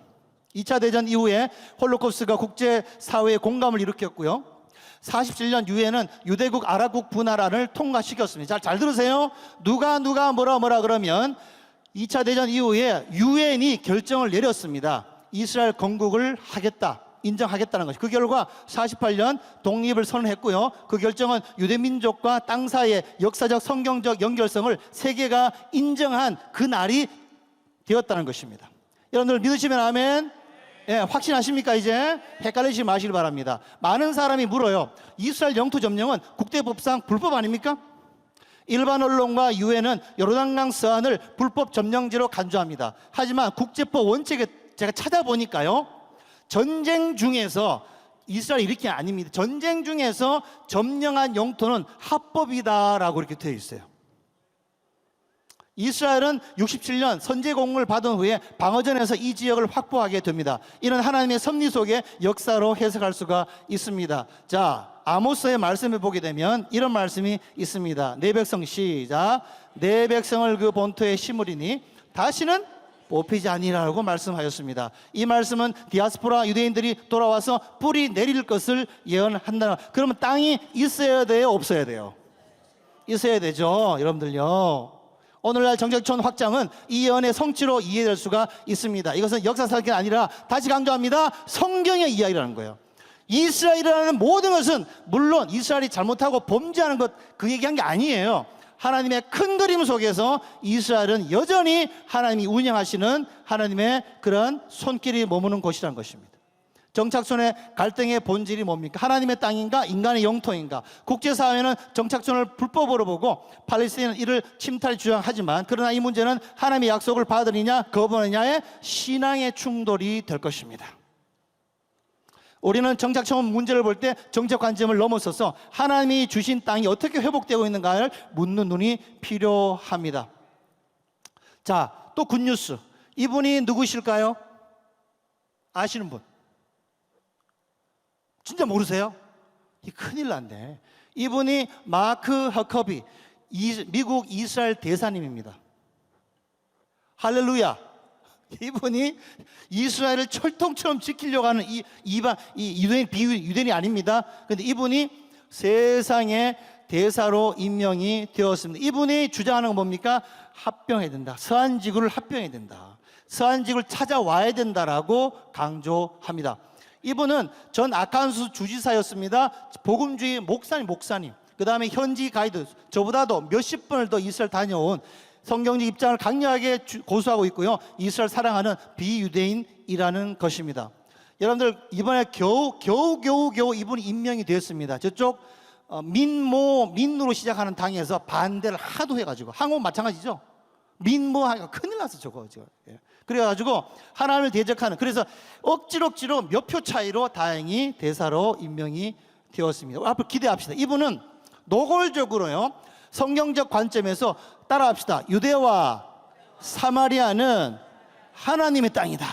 2차 대전 이후에 홀로코스트가 국제사회의 공감을 일으켰고요. 47년 유엔은 유대국 아랍국 분할안을 통과시켰습니다. 잘 들으세요. 누가 뭐라 그러면 2차 대전 이후에 유엔이 결정을 내렸습니다. 이스라엘 건국을 인정하겠다는 것이. 그 결과 48년 독립을 선언했고요. 그 결정은 유대민족과 땅 사이의 역사적 성경적 연결성을 세계가 인정한 그 날이 되었다는 것입니다. 여러분들 믿으시면 아멘. 예, 확신하십니까? 이제 헷갈리지 마시길 바랍니다. 많은 사람이 물어요. 이스라엘 영토 점령은 국제법상 불법 아닙니까? 일반 언론과 유엔은 요르단강 서안을 불법 점령지로 간주합니다. 하지만 국제법 원칙에 제가 찾아보니까요, 전쟁 중에서 이스라엘 이렇게 아닙니다. 전쟁 중에서 점령한 영토는 합법이다라고 이렇게 되어 있어요. 이스라엘은 67년 선제공을 받은 후에 방어전에서 이 지역을 확보하게 됩니다. 이는 하나님의 섭리 속의 역사로 해석할 수가 있습니다. 자, 아모스의 말씀을 보게 되면 이런 말씀이 있습니다. 내 백성, 시작. 내 백성을 그 본토에 심으리니 다시는 뽑히지 아니라고 말씀하였습니다. 이 말씀은 디아스포라 유대인들이 돌아와서 뿌리 내릴 것을 예언한다. 그러면 땅이 있어야 돼요, 없어야 돼요? 있어야 되죠, 여러분들요. 오늘날 정착촌 확장은 이 예언의 성취로 이해될 수가 있습니다. 이것은 역사사실이 아니라 다시 강조합니다. 성경의 이야기라는 거예요. 이스라엘이라는 모든 것은 물론 이스라엘이 잘못하고 범죄하는 것, 그 얘기한 게 아니에요. 하나님의 큰 그림 속에서 이스라엘은 여전히 하나님이 운영하시는 하나님의 그런 손길이 머무는 곳이라는 것입니다. 정착촌의 갈등의 본질이 뭡니까? 하나님의 땅인가 인간의 영토인가? 국제사회는 정착촌을 불법으로 보고 팔레스타인은 이를 침탈 주장하지만, 그러나 이 문제는 하나님의 약속을 받으느냐 거부하느냐의 신앙의 충돌이 될 것입니다. 우리는 정착촌 문제를 볼 때 정책 관점을 넘어서서 하나님이 주신 땅이 어떻게 회복되고 있는가를 묻는 눈이 필요합니다. 자, 또 굿뉴스. 이분이 누구실까요? 아시는 분? 진짜 모르세요? 이 큰일 났네. 이분이 마크 허커비, 미국 이스라엘 대사님입니다. 할렐루야. 이분이 이스라엘을 철통처럼 지키려고 하는 유대인이 아닙니다. 그런데 이분이 세상의 대사로 임명이 되었습니다. 이분이 주장하는 건 뭡니까? 합병해야 된다. 서한지구를 합병해야 된다. 서한지구를 찾아와야 된다라고 강조합니다. 이분은 전 아칸소 주지사였습니다. 복음주의 목사님. 그 다음에 현지 가이드, 저보다도 몇십 번을 더 이스라엘 다녀온 성경적 입장을 강력하게 고수하고 있고요. 이스라엘 사랑하는 비유대인이라는 것입니다. 여러분들 이번에 겨우 이분이 임명이 되었습니다. 저쪽 민노로 시작하는 당에서 반대를 하도 해가지고, 한국 마찬가지죠. 민모하니까 큰일 났어 저거. 그래가지고 하나님을 대적하는, 그래서 억지로 몇 표 차이로 다행히 대사로 임명이 되었습니다. 앞으로 기대합시다. 이분은 노골적으로요, 성경적 관점에서 따라합시다. 유대와 사마리아는 하나님의 땅이다,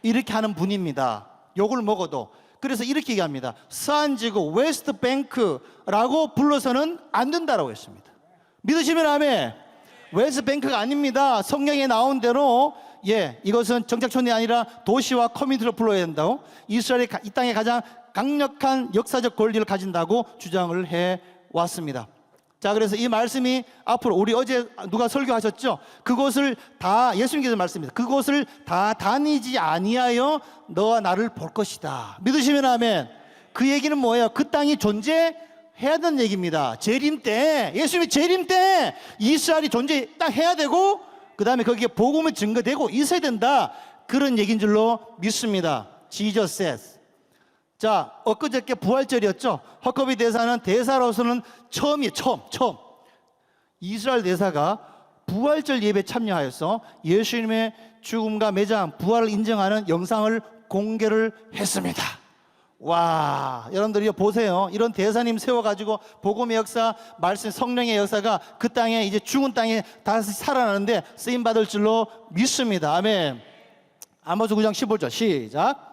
이렇게 하는 분입니다. 욕을 먹어도. 그래서 이렇게 얘기합니다. 서한지구 웨스트 뱅크라고 불러서는 안 된다라고 했습니다. 믿으시면 아멘. 웨스트 뱅크가 아닙니다. 성경에 나온 대로 이것은 정착촌이 아니라 도시와 커뮤니티로 불러야 된다고, 이스라엘이 이 땅에 가장 강력한 역사적 권리를 가진다고 주장을 해 왔습니다. 자, 그래서 이 말씀이 앞으로, 우리 어제 누가 설교하셨죠? 그곳을 다, 예수님께서 말씀입니다. 그곳을 다 다니지 아니하여 너와 나를 볼 것이다. 믿으시면 아멘. 그 얘기는 뭐예요? 그 땅이 존재해야 되는 얘기입니다. 재림 때, 예수님이 재림 때 이스라엘이 존재해야 되고, 그 다음에 거기에 복음이 증거되고 있어야 된다, 그런 얘기인 줄로 믿습니다. Jesus says. 자, 엊그저께 부활절이었죠. 허커비 대사는 대사로서는 처음이에요. 처음 이스라엘 대사가 부활절 예배에 참여하여서 예수님의 죽음과 매장, 부활을 인정하는 영상을 공개를 했습니다. 와, 여러분들이 보세요. 이런 대사님 세워가지고 복음의 역사, 말씀, 성령의 역사가 그 땅에, 이제 죽은 땅에 다시 살아나는데 쓰임받을 줄로 믿습니다. 아멘. 아모스 9장 15절 시작.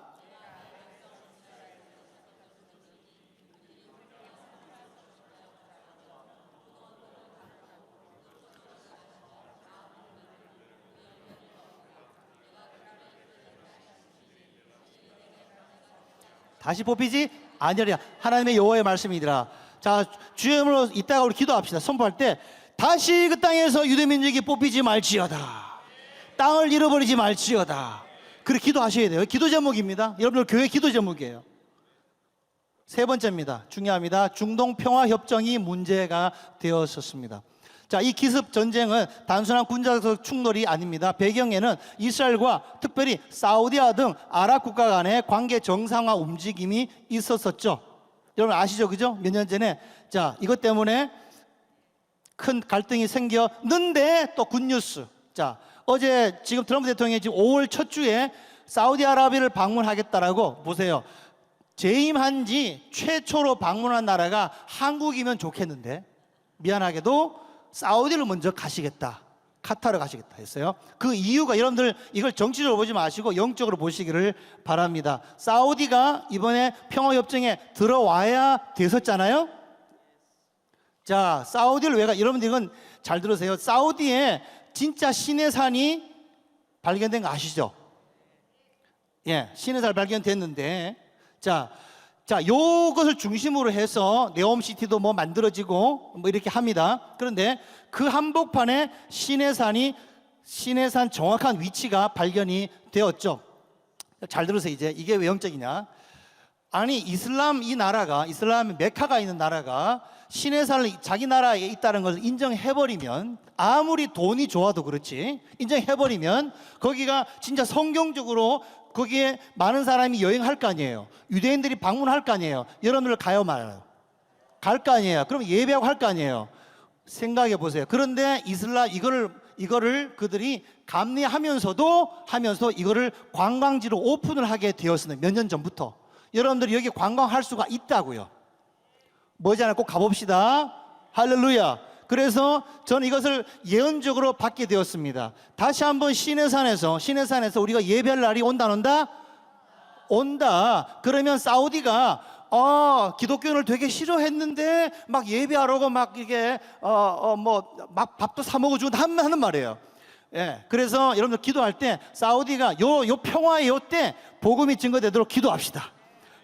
다시 뽑히지 아니하리라. 하나님의 여호와의 말씀이더라. 자, 주님으로 이따가 우리 기도합시다. 선포할 때 다시 그 땅에서 유대민족이 뽑히지 말지어다. 땅을 잃어버리지 말지어다. 그렇게 기도하셔야 돼요. 기도 제목입니다. 여러분들 교회 기도 제목이에요. 세 번째입니다. 중요합니다. 중동 평화 협정이 문제가 되었었습니다. 자, 이 기습 전쟁은 단순한 군사적 충돌이 아닙니다. 배경에는 이스라엘과 특별히 사우디아 등 아랍 국가 간의 관계 정상화 움직임이 있었었죠. 여러분 아시죠? 그죠? 몇 년 전에. 자, 이것 때문에 큰 갈등이 생겼는데 또 굿뉴스. 자, 어제 지금 트럼프 대통령이 지금 5월 첫 주에 사우디아라비아를 방문하겠다라고 보세요. 재임한 지 최초로 방문한 나라가 한국이면 좋겠는데 미안하게도 사우디를 먼저 가시겠다. 카타르 가시겠다 했어요. 그 이유가 여러분들 이걸 정치적으로 보지 마시고 영적으로 보시기를 바랍니다. 사우디가 이번에 평화협정에 들어와야 됐었잖아요. 자, 사우디를 왜 가? 여러분들 이건 잘 들으세요. 사우디에 진짜 신의 산이 발견된 거 아시죠? 예, 신의 산 발견됐는데 자, 요것을 중심으로 해서 네옴시티도 뭐 만들어지고 뭐 이렇게 합니다. 그런데 그 한복판에 신의 산 정확한 위치가 발견이 되었죠. 잘 들으세요. 이제 이게 왜 영적이냐? 아니 이슬람 메카가 있는 나라가 신의 산을 자기 나라에 있다는 것을 인정해버리면 아무리 돈이 좋아도 그렇지 인정해버리면 거기가 진짜 성경적으로 거기에 많은 사람이 여행할 거 아니에요. 유대인들이 방문할 거 아니에요. 여러분들 가요 말아요? 갈 거 아니에요. 그럼 예배하고 할 거 아니에요. 생각해 보세요. 그런데 이거를 그들이 감내하면서도 이거를 관광지로 오픈을 하게 되었습니다. 몇 년 전부터. 여러분들이 여기 관광할 수가 있다고요. 뭐잖아요. 꼭 가봅시다. 할렐루야. 그래서 저는 이것을 예언적으로 받게 되었습니다. 다시 한번 시내산에서 우리가 예배할 날이 온다. 그러면 사우디가 기독교인을 되게 싫어했는데 막 예배하라고 막 이게 막 밥도 사 먹어주고 하는 말이에요. 예, 그래서 여러분들 기도할 때 사우디가 요 평화의 요때 복음이 증거되도록 기도합시다.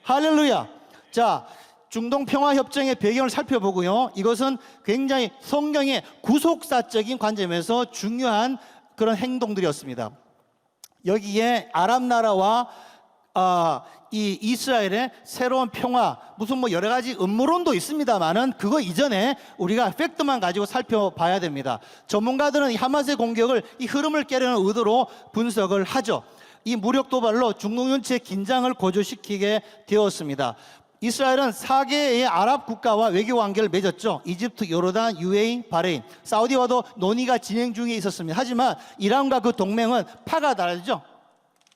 할렐루야. 자, 중동 평화협정의 배경을 살펴보고요. 이것은 굉장히 성경의 구속사적인 관점에서 중요한 그런 행동들이었습니다. 여기에 아랍 나라와 이 이스라엘의 새로운 평화, 무슨 뭐 여러 가지 음모론도 있습니다만은 그거 이전에 우리가 팩트만 가지고 살펴봐야 됩니다. 전문가들은 이 하마스의 공격을 이 흐름을 깨려는 의도로 분석을 하죠. 이 무력 도발로 중동 전체의 긴장을 고조시키게 되었습니다. 이스라엘은 4개의 아랍 국가와 외교 관계를 맺었죠. 이집트, 요르단, UAE, 바레인, 사우디와도 논의가 진행 중에 있었습니다. 하지만 이란과 그 동맹은 파가 다르죠.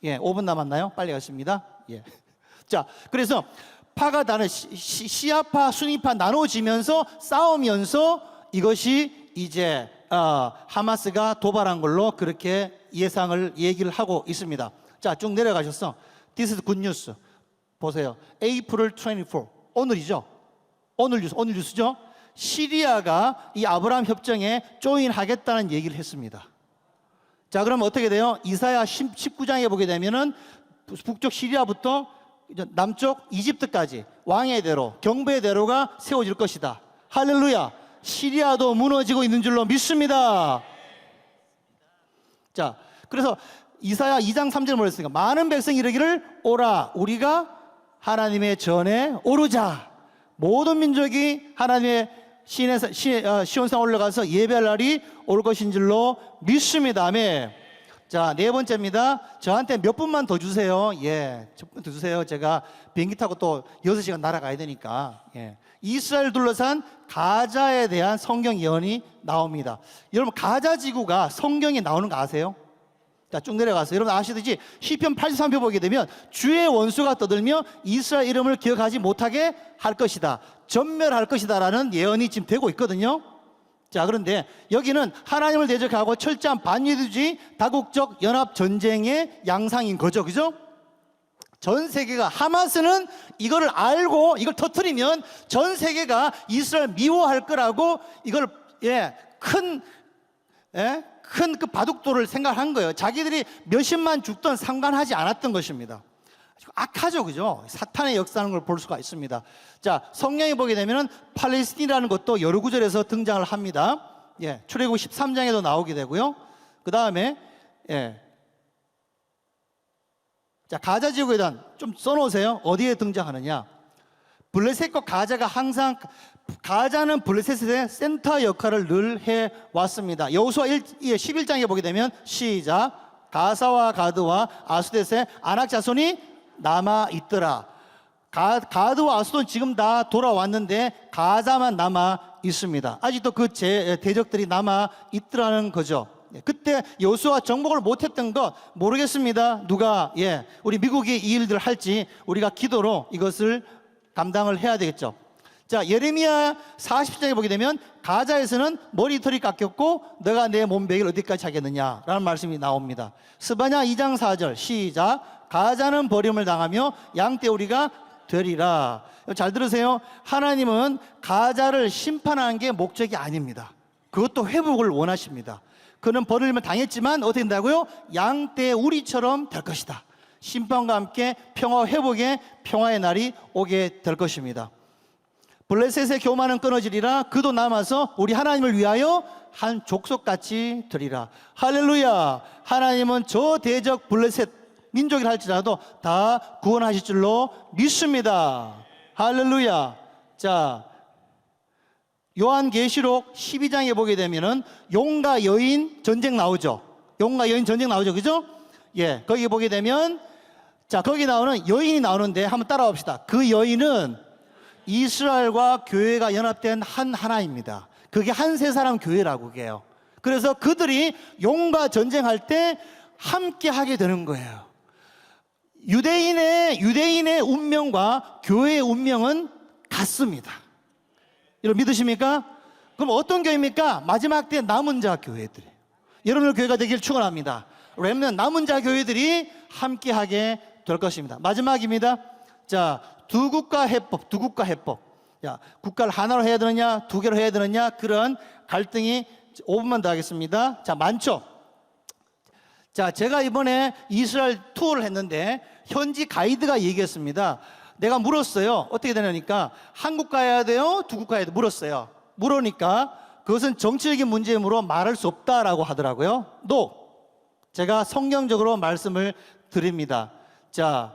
예, 5분 남았나요? 빨리 가십니다. 예. 자, 그래서 파가 다른 시아파, 수니파 나눠지면서 싸우면서 이것이 이제 하마스가 도발한 걸로 그렇게 얘기를 하고 있습니다. 자, 쭉 내려가셔서 This is good news. 보세요. April 24. 오늘이죠. 오늘 뉴스죠. 시리아가 이 아브라함 협정에 조인하겠다는 얘기를 했습니다. 자, 그러면 어떻게 돼요? 이사야 19장에 보게 되면은 북쪽 시리아부터 남쪽 이집트까지 왕의 대로, 경배의 대로가 세워질 것이다. 할렐루야. 시리아도 무너지고 있는 줄로 믿습니다. 자, 그래서 이사야 2장 3절을 뭐랬습니까? 많은 백성이 이르기를 오라 우리가 하나님의 전에 오르자. 모든 민족이 하나님의 시온산 올라가서 예배할 날이 올 것인 줄로 믿습니다. 아멘. 자, 네 번째입니다. 저한테 몇 분만 더 주세요. 예, 몇 분 더 주세요. 제가 비행기 타고 또 6시간 날아가야 되니까. 예. 이스라엘 둘러싼 가자에 대한 성경 예언이 나옵니다. 여러분, 가자 지구가 성경에 나오는 거 아세요? 자, 쭉 내려가서 여러분 아시듯이 시편 83편 보게 되면 주의 원수가 떠들며 이스라엘 이름을 기억하지 못하게 할 것이다. 전멸할 것이다 라는 예언이 지금 되고 있거든요. 자, 그런데 여기는 하나님을 대적하고 철저한 반유주의 다국적 연합 전쟁의 양상인 거죠. 그죠? 전 세계가 하마스는 이거를 알고 이걸 터뜨리면 전 세계가 이스라엘 미워할 거라고 이걸 큰 그 바둑돌을 생각한 거예요. 자기들이 몇십만 죽던 상관하지 않았던 것입니다. 악하죠, 그죠? 사탄의 역사하는 걸 볼 수가 있습니다. 자, 성경에 보게 되면은 팔레스틴이라는 것도 여러 구절에서 등장을 합니다. 예, 출애굽 13장에도 나오게 되고요. 그 다음에 자, 가자 지구에 대한 좀 써놓으세요. 어디에 등장하느냐? 블레셋과 가자가 항상, 가자는 블레셋의 센터 역할을 늘 해왔습니다. 여호수아 11장에 보게 되면 시작. 가사와 가드와 아수댓의 아낙 자손이 남아있더라. 가드와 아수도 지금 다 돌아왔는데 가자만 남아 있습니다. 아직도 그 대적들이 남아 있더라는 거죠. 그때 여호수아 정복을 못했던 것 모르겠습니다. 누가 우리 미국이 이 일들을 할지 우리가 기도로 이것을 감당을 해야 되겠죠. 자, 예레미야 40장에 보게 되면 가자에서는 머리털이 깎였고 너가 내 몸베기를 어디까지 하겠느냐라는 말씀이 나옵니다. 스바냐 2장 4절 시작. 가자는 버림을 당하며 양떼우리가 되리라. 잘 들으세요. 하나님은 가자를 심판하는 게 목적이 아닙니다. 그것도 회복을 원하십니다. 그는 버림을 당했지만 어떻게 된다고요? 양떼우리처럼 될 것이다. 심판과 함께 평화 회복의 평화의 날이 오게 될 것입니다. 블레셋의 교만은 끊어지리라. 그도 남아서 우리 하나님을 위하여 한 족속같이 되리라. 할렐루야. 하나님은 저 대적 블레셋 민족이라 할지라도 다 구원하실 줄로 믿습니다. 할렐루야. 자, 요한계시록 12장에 보게 되면은 용과 여인 전쟁 나오죠. 용과 여인 전쟁 나오죠. 그죠? 거기 보게 되면 자, 거기 나오는 여인이 나오는데 한번 따라봅시다. 그 여인은 이스라엘과 교회가 연합된 한 하나입니다. 그게 한 세 사람 교회라고 해요. 그래서 그들이 용과 전쟁할 때 함께 하게 되는 거예요. 유대인의 운명과 교회의 운명은 같습니다. 여러분 믿으십니까? 그럼 어떤 교회입니까? 마지막 때 남은 자 교회들이에요. 여러분의 교회가 되길 축원합니다. 렘넌트 남은 자 교회들이 함께 하게 될 것입니다. 마지막입니다. 자, 두 국가 해법. 자, 국가를 하나로 해야 되느냐, 두 개로 해야 되느냐, 그런 갈등이 5분만 더 하겠습니다. 자, 많죠? 자, 제가 이번에 이스라엘 투어를 했는데 현지 가이드가 얘기했습니다. 내가 물었어요. 어떻게 되냐니까 한국 가야 돼요? 두 국가 가야 돼요? 물었어요. 물으니까 그것은 정치적인 문제이므로 말할 수 없다라고 하더라고요. 제가 성경적으로 말씀을 드립니다. 자,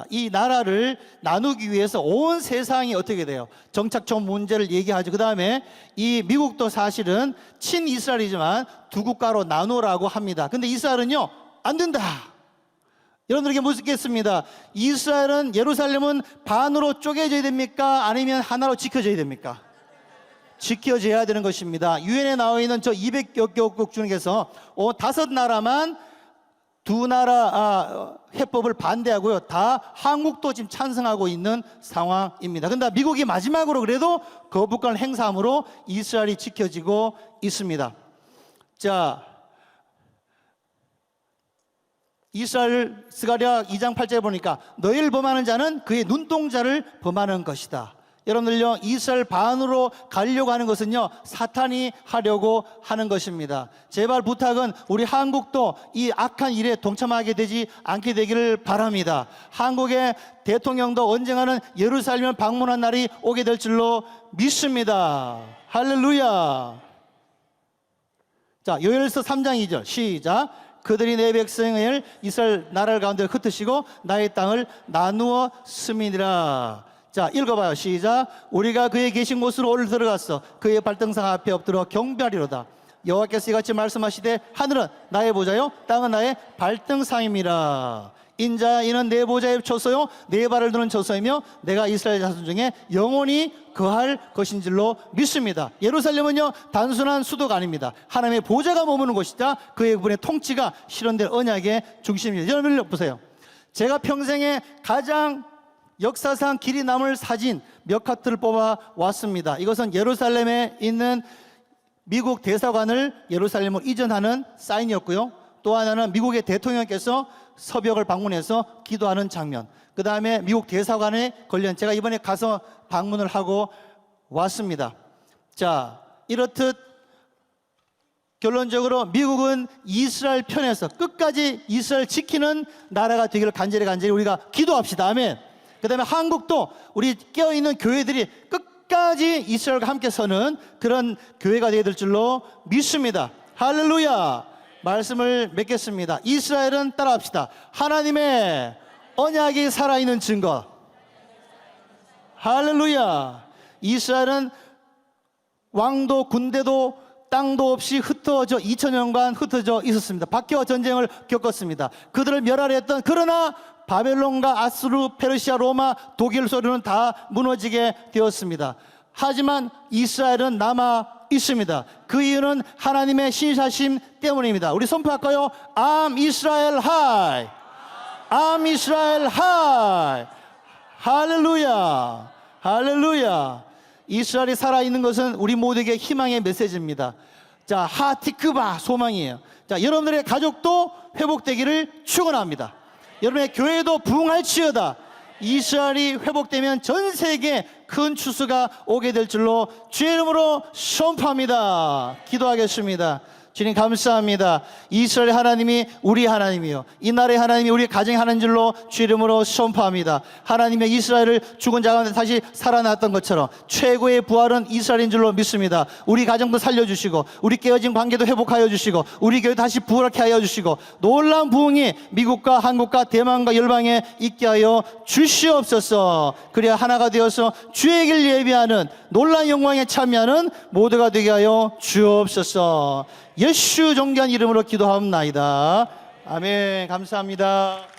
이 나라를 나누기 위해서 온 세상이 어떻게 돼요? 정착촌 문제를 얘기하죠. 그 다음에 이 미국도 사실은 친이스라엘이지만 두 국가로 나누라고 합니다. 근데 이스라엘은요, 안 된다. 여러분들에게 묻겠습니다. 이스라엘은, 예루살렘은 반으로 쪼개져야 됩니까? 아니면 하나로 지켜져야 됩니까? 지켜져야 되는 것입니다. 유엔에 나와 있는 저 200여 개국 중에서 5나라만 두 나라 해법을 반대하고요. 다 한국도 지금 찬성하고 있는 상황입니다. 그런데 미국이 마지막으로 그래도 거부권을 행사함으로 이스라엘이 지켜지고 있습니다. 자, 이스라엘 스가랴 2장 8절에 보니까 너희를 범하는 자는 그의 눈동자를 범하는 것이다. 여러분들요, 이스라엘 반으로 가려고 하는 것은요, 사탄이 하려고 하는 것입니다. 제발 부탁은 우리 한국도 이 악한 일에 동참하게 되지 않게 되기를 바랍니다. 한국의 대통령도 언젠가는 예루살렘을 방문한 날이 오게 될 줄로 믿습니다. 할렐루야. 자, 요엘서 3장 2절 시작. 그들이 내 백성을 이스라엘 나라를 가운데 흩으시고 나의 땅을 나누어 쓰미니라. 자, 읽어봐요. 시작. 우리가 그의 계신 곳으로 오늘 들어갔어. 그의 발등상 앞에 엎드려 경배하리로다. 여호와께서 이같이 말씀하시되 하늘은 나의 보좌요 땅은 나의 발등상임이라. 인자 이는 내 보좌의 초소요 내 발을 두는 초소이며 내가 이스라엘 자손 중에 영원히 거할 것인 줄로 믿습니다. 예루살렘은요, 단순한 수도가 아닙니다. 하나님의 보좌가 머무는 곳이자 그의 분의 통치가 실현될 언약의 중심입니다. 여러분 보세요. 제가 평생에 가장 역사상 길이 남을 사진 몇 카트를 뽑아 왔습니다. 이것은 예루살렘에 있는 미국 대사관을 예루살렘으로 이전하는 사인이었고요. 또 하나는 미국의 대통령께서 서벽을 방문해서 기도하는 장면. 그 다음에 미국 대사관에 걸린, 제가 이번에 가서 방문을 하고 왔습니다. 자, 이렇듯 결론적으로 미국은 이스라엘 편에서 끝까지 이스라엘 지키는 나라가 되기를 간절히 우리가 기도합시다. 아멘. 그 다음에 한국도 우리 깨어있는 교회들이 끝까지 이스라엘과 함께 서는 그런 교회가 되어야 될 줄로 믿습니다. 할렐루야. 말씀을 맺겠습니다. 이스라엘은 따라합시다. 하나님의 언약이 살아있는 증거. 할렐루야. 이스라엘은 왕도 군대도 땅도 없이 흩어져 2000년간 흩어져 있었습니다. 박해와 전쟁을 겪었습니다. 그들을 멸하려 했던, 그러나 바벨론과 아수르, 페르시아, 로마, 독일 소리는 다 무너지게 되었습니다. 하지만 이스라엘은 남아 있습니다. 그 이유는 하나님의 신실하심 때문입니다. 우리 선포할까요? I'm Israel high. I'm Israel high. 할렐루야. 할렐루야. 이스라엘이 살아있는 것은 우리 모두에게 희망의 메시지입니다. 자, 하티크바, 소망이에요. 자, 여러분들의 가족도 회복되기를 축원합니다. 여러분의 교회도 부흥할지어다. 이스라엘이 회복되면 전 세계에 큰 추수가 오게 될 줄로 주의 이름으로 선포합니다. 기도하겠습니다. 주님 감사합니다. 이스라엘 하나님이 우리 하나님이요, 이 나라의 하나님이 우리 가정의 하나님 줄로 주 이름으로 선포합니다. 하나님의 이스라엘을 죽은 자 가운데 다시 살아났던 것처럼 최고의 부활은 이스라엘인 줄로 믿습니다. 우리 가정도 살려주시고, 우리 깨어진 관계도 회복하여 주시고, 우리 교회 다시 부활하게 하여 주시고, 놀라운 부흥이 미국과 한국과 대만과 열방에 있게 하여 주시옵소서. 그래야 하나가 되어서 주의 길 예비하는 놀라운 영광에 참여하는 모두가 되게 하여 주옵소서. 예수 존귀한 이름으로 기도하옵나이다. 아멘. 감사합니다.